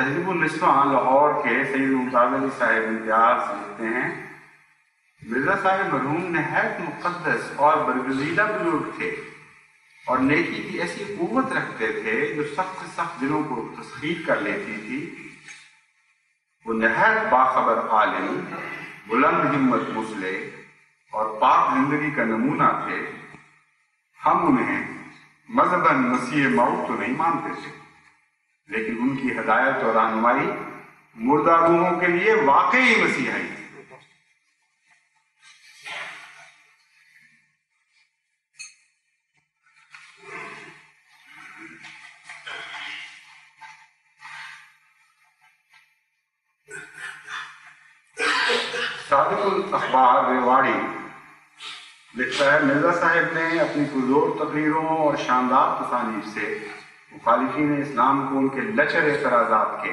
تہذیب النسواں لاہور کے سید ممتاز علی صاحب امتیاز لکھتے ہیں، مرزا صاحب مرحوم نہایت مقدس اور برگزیدہ بزرگ تھے اور نیکی کی ایسی قوت رکھتے تھے جو سخت سے سخت دلوں کو تسخیر کر لیتی تھی۔ وہ نہایت باخبر عالم، بلند ہمت مصلح اور پاک زندگی کا نمونہ تھے۔ ہم انہیں مذہباً مسیح موعود تو نہیں مانتے تھے، لیکن ان کی ہدایت اور رہنمائی مردہ روحوں کے لیے واقعی مسیحائی تھی۔ صادق الاخبار ریواڑی لکھتا ہے، مرزا صاحب نے اپنی پرزور تقریروں اور شاندار تصانیف سے مخالفین اسلام کو ان کے لچر اعتراضات کے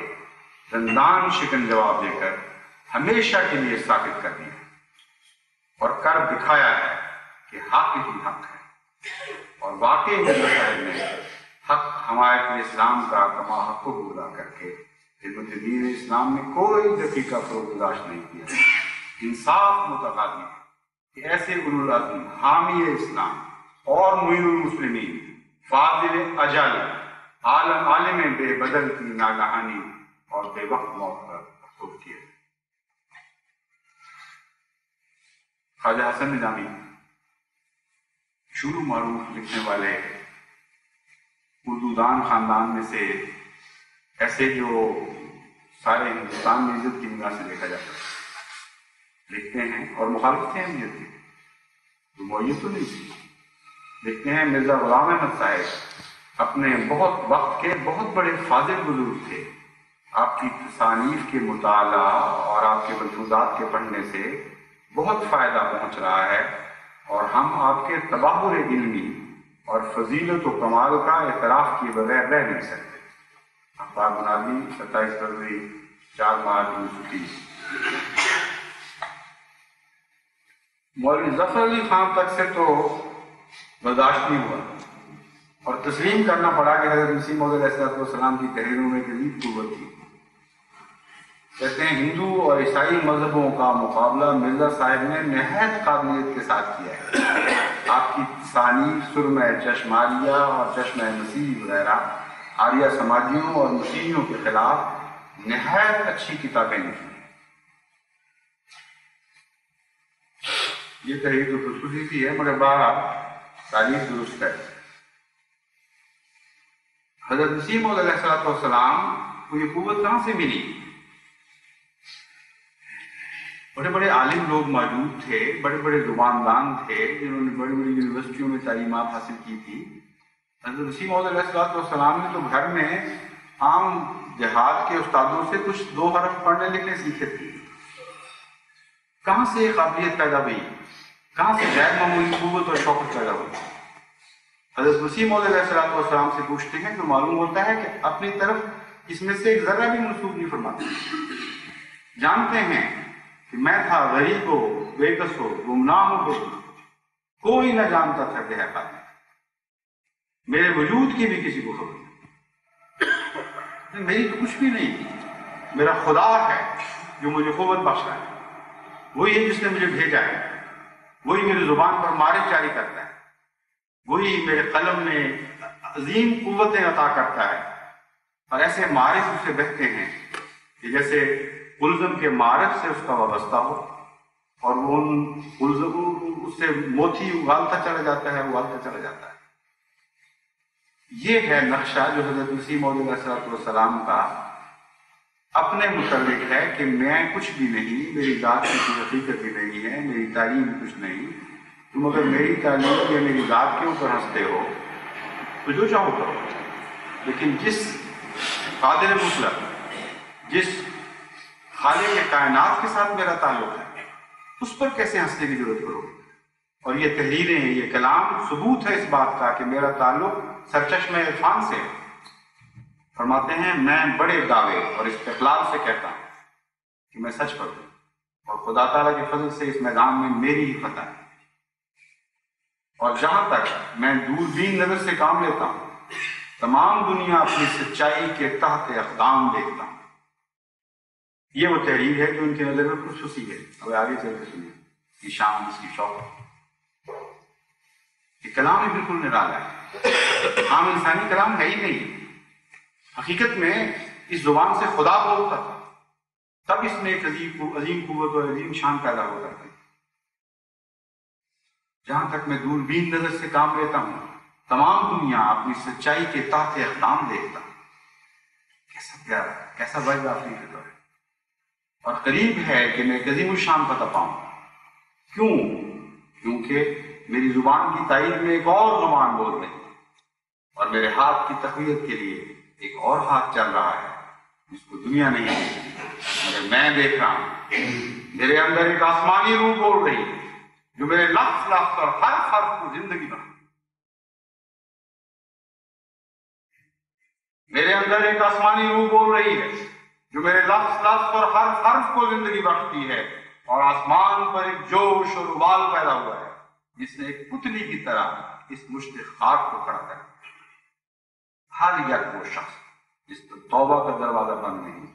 دندان شکن جواب دے کر ہمیشہ کے لیے ثابت کر دیا اور کر دکھایا ہے کہ حق ہی حق ہے، اور واقعی مرزا صاحب نے حق حمایت اسلام کا کما حق پورا کر کے خدمت دین اسلام میں کوئی دقیقہ فروغ برداشت نہیں کیا۔ انصاف متقاضی ہے کہ ایسے اولو العزم حامی اسلام اور معین المسلمین فاضل اجل عالم بے بدل کی ناگہانی اور بے وقت موت پر افسوس کیا۔ خواجہ حسن نظامی شروع معروف لکھنے والے اردو دان خاندان میں سے ایسے جو سارے ہندوستان میں عزت کی نگاہ سے دیکھا جاتا ہے، لکھتے ہیں اور مخالف تھے اہمیت کے، تو معیت تو نہیں تھی۔ لکھتے ہیں، مرزا غلام احمد صاحب اپنے بہت وقت کے بہت بڑے فاضل بزرگ تھے۔ آپ کی تصانیف کے مطالعہ اور آپ کے ملفوظات کے پڑھنے سے بہت فائدہ پہنچ رہا ہے، اور ہم آپ کے تباہر علمی اور فضیلت و کمال کا اعتراف کیے بغیر رہ نہیں سکتے۔ اخبار منادی 27 فروری 4 مارچ 1930۔ مولوی ظفر علی خان تک سے تو برداشت نہیں ہوا اور تسلیم کرنا پڑا کہ حضرت مسیح موعود علیہ السلام کی تحریروں میں جدید قوت تھی۔ کہتے ہیں، ہندو اور عیسائی مذہبوں کا مقابلہ مرزا صاحب نے نہایت قابلیت کے ساتھ کیا ہے۔ آپ کی تصانیف سرمہ چشماریہ اور چشمہ مسیح وغیرہ آریہ سماجیوں اور مسیحیوں کے خلاف نہایت اچھی کتابیں لکھی۔ یہ تحریر تو خصوصی سی ہے، مگر بہرحال تاریخ درست ہے۔ حضرت مسیح موعود علیہ السلام کو یہ قوت کہاں سے ملی؟ بڑے بڑے عالم لوگ موجود تھے، بڑے بڑے زباندان تھے جنہوں نے بڑی بڑی یونیورسٹیوں میں تعلیمات حاصل کی تھی۔ حضرت مسیح موعود علیہ السلام نے تو گھر میں عام جہاد کے استادوں سے کچھ 2 حرف پڑھنے لکھنے سیکھے تھے۔ کہاں سے یہ قابلیت پیدا ہوئی؟ کہاں سے غیر معمولی قوت اور شوقت پیدا ہوئی؟ حضرت مسیح موعود علیہ السلام سے پوچھتے ہیں تو معلوم ہوتا ہے کہ اپنی طرف اس میں سے ایک ذرہ بھی منسوخ نہیں فرماتے۔ جانتے ہیں کہ میں تھا غریب و بے کس و گمنام و کوئی نہ جانتا تھا کہ ہے قادر، میرے وجود کی بھی کسی کو خبر نہیں، میری تو کچھ بھی نہیں تھی، میرا خدا ہے جو مجھے قوت بخشا ہے، وہی ہے جس نے مجھے بھیجا ہے، وہی میری زبان پر معرف جاری کرتا ہے، وہی میرے قلم میں عظیم قوتیں عطا کرتا ہے، اور ایسے معرف اس سے بہتے ہیں کہ جیسے قلزم کے معرف سے اس کا وابستہ ہو، اور وہ اس سے موتی اگالتا چلا جاتا ہے۔ یہ ہے نقشہ جو حضرت مسیح موعود علیہ السلام کا اپنے متعلق ہے کہ میں کچھ بھی نہیں، میری ذات کی کوئی حقیقت بھی نہیں ہے، میری تعلیم کچھ نہیں، تم اگر میری تعلیم یا میری ذات کے اوپر ہنستے ہو تو جو چاہو کرو، لیکن جس قادر مطلق، جس خالق کائنات کے ساتھ میرا تعلق ہے، اس پر کیسے ہنسنے کی ضرورت کرو؟ اور یہ تحریریں، یہ کلام ثبوت ہے اس بات کا کہ میرا تعلق سرچشمہ عرفان سے ہے۔ فرماتے ہیں، میں بڑے دعوے اور استقلال سے کہتا ہوں کہ میں سچ پر ہوں، اور خدا تعالیٰ کے فضل سے اس میدان میں میری ہی فتح ہے، اور جہاں تک میں دوربین نظر سے کام لیتا ہوں، تمام دنیا اپنی سچائی کے تحت اقدام دیکھتا ہوں۔ یہ وہ تحریر ہے جو ان کی نظر میں خصوصی ہے. اب آگے چل کے سنیے کہ شام اس کی شوق. یہ کلام ہی بالکل نرالا ہے، عام انسانی کلام ہے ہی نہیں. حقیقت میں اس زبان سے خدا بولتا تھا، تب اس میں ایک عظیم قوت اور عظیم شان پیدا ہوتا تھا. جہاں تک میں دوربین نظر سے کام لیتا ہوں، تمام دنیا اپنی سچائی کے تحت اقدام دیکھتا. کیسا پیارا، کیسا وجہ اپنی فکر ہے. اور قریب ہے کہ میں عظیم الشان فتح پاؤں. کیوں؟ کیونکہ میری زبان کی تائید میں ایک اور زبان بول رہی ہے، اور میرے ہاتھ کی تقویت کے لیے ایک اور ہاتھ چل رہا ہے جس کو دنیا نہیں دیکھتی مگر میں دیکھ رہا ہوں. میرے اندر ایک آسمانی روح بول رہی ہے جو میرے لفظ لفظ اور ہر حرف کو زندگی بنا. میرے اندر ایک آسمانی روح بول رہی ہے جو میرے لفظ لفظ اور ہر حرف کو زندگی بخشتی ہے، اور آسمان پر ایک جوش اور ابال پیدا ہوا ہے جس نے ایک پتلی کی طرح اس مشت خاک کو کھڑا کر دیا. ہر یک وہ شخص جس پر توبہ کا دروازہ بند نہیں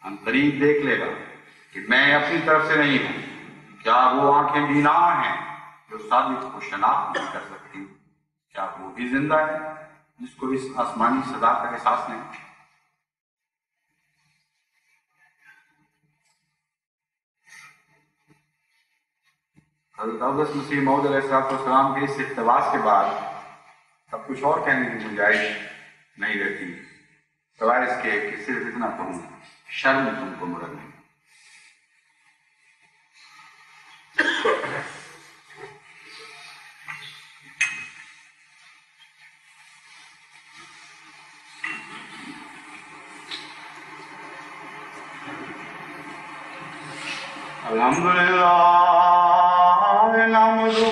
ہم قریب دیکھ لے گا کہ میں اپنی طرف سے نہیں ہوں. کیا وہ آنکھیں بینا ہیں جو صادق کو شناخت نہیں کر سکتی؟ کیا وہ بھی زندہ ہے جس کو اس آسمانی صدا کا احساس نہیں؟ حضرت اقدس مسیح موعود علیہ السلام کے اس اقتباس کے بعد اب کچھ اور کہنے کی گنجائش نہیں رہتی سوائے اس کے کہ صرف اتنا کہوں، شرم تم کو مرد نہیں. الحمدللہ نحمدہ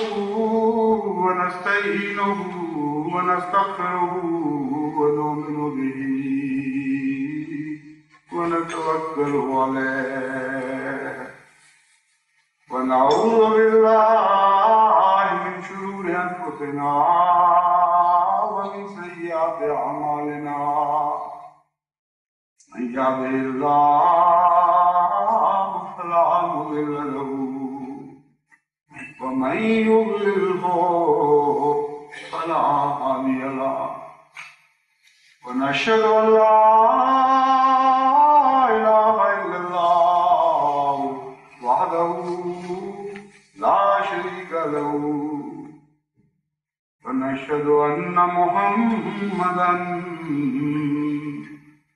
ونستعینہ ونستغفرہ ونؤمن بہ ونتوکل علیہ ونعوذ باللہ من شرور انفسنا ومن سیئات اعمالنا. من یهده اللہ فلا مضل له ومن يضلله فلا هادي له. ونشهد ان لا اله الا الله وحده لا شريك له ونشهد ان محمدا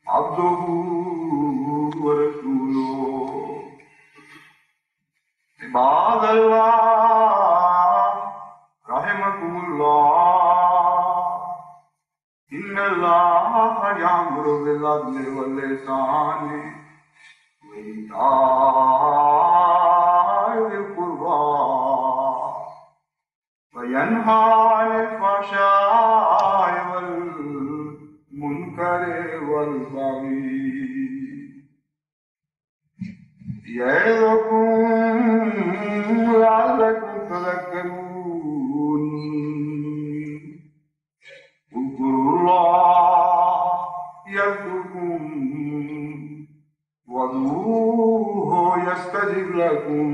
عبده ورسوله. عباد اللہ رحمكم اللہ، ان اللہ یامر بالعدل والإحسان وإیتاء ذی القربى وینہی عن الفحشاء والمنکر والبغی یعظکم لعلکم تذکرون. اذکروا اللہ یذکرکم وادعوہ یستجب لکم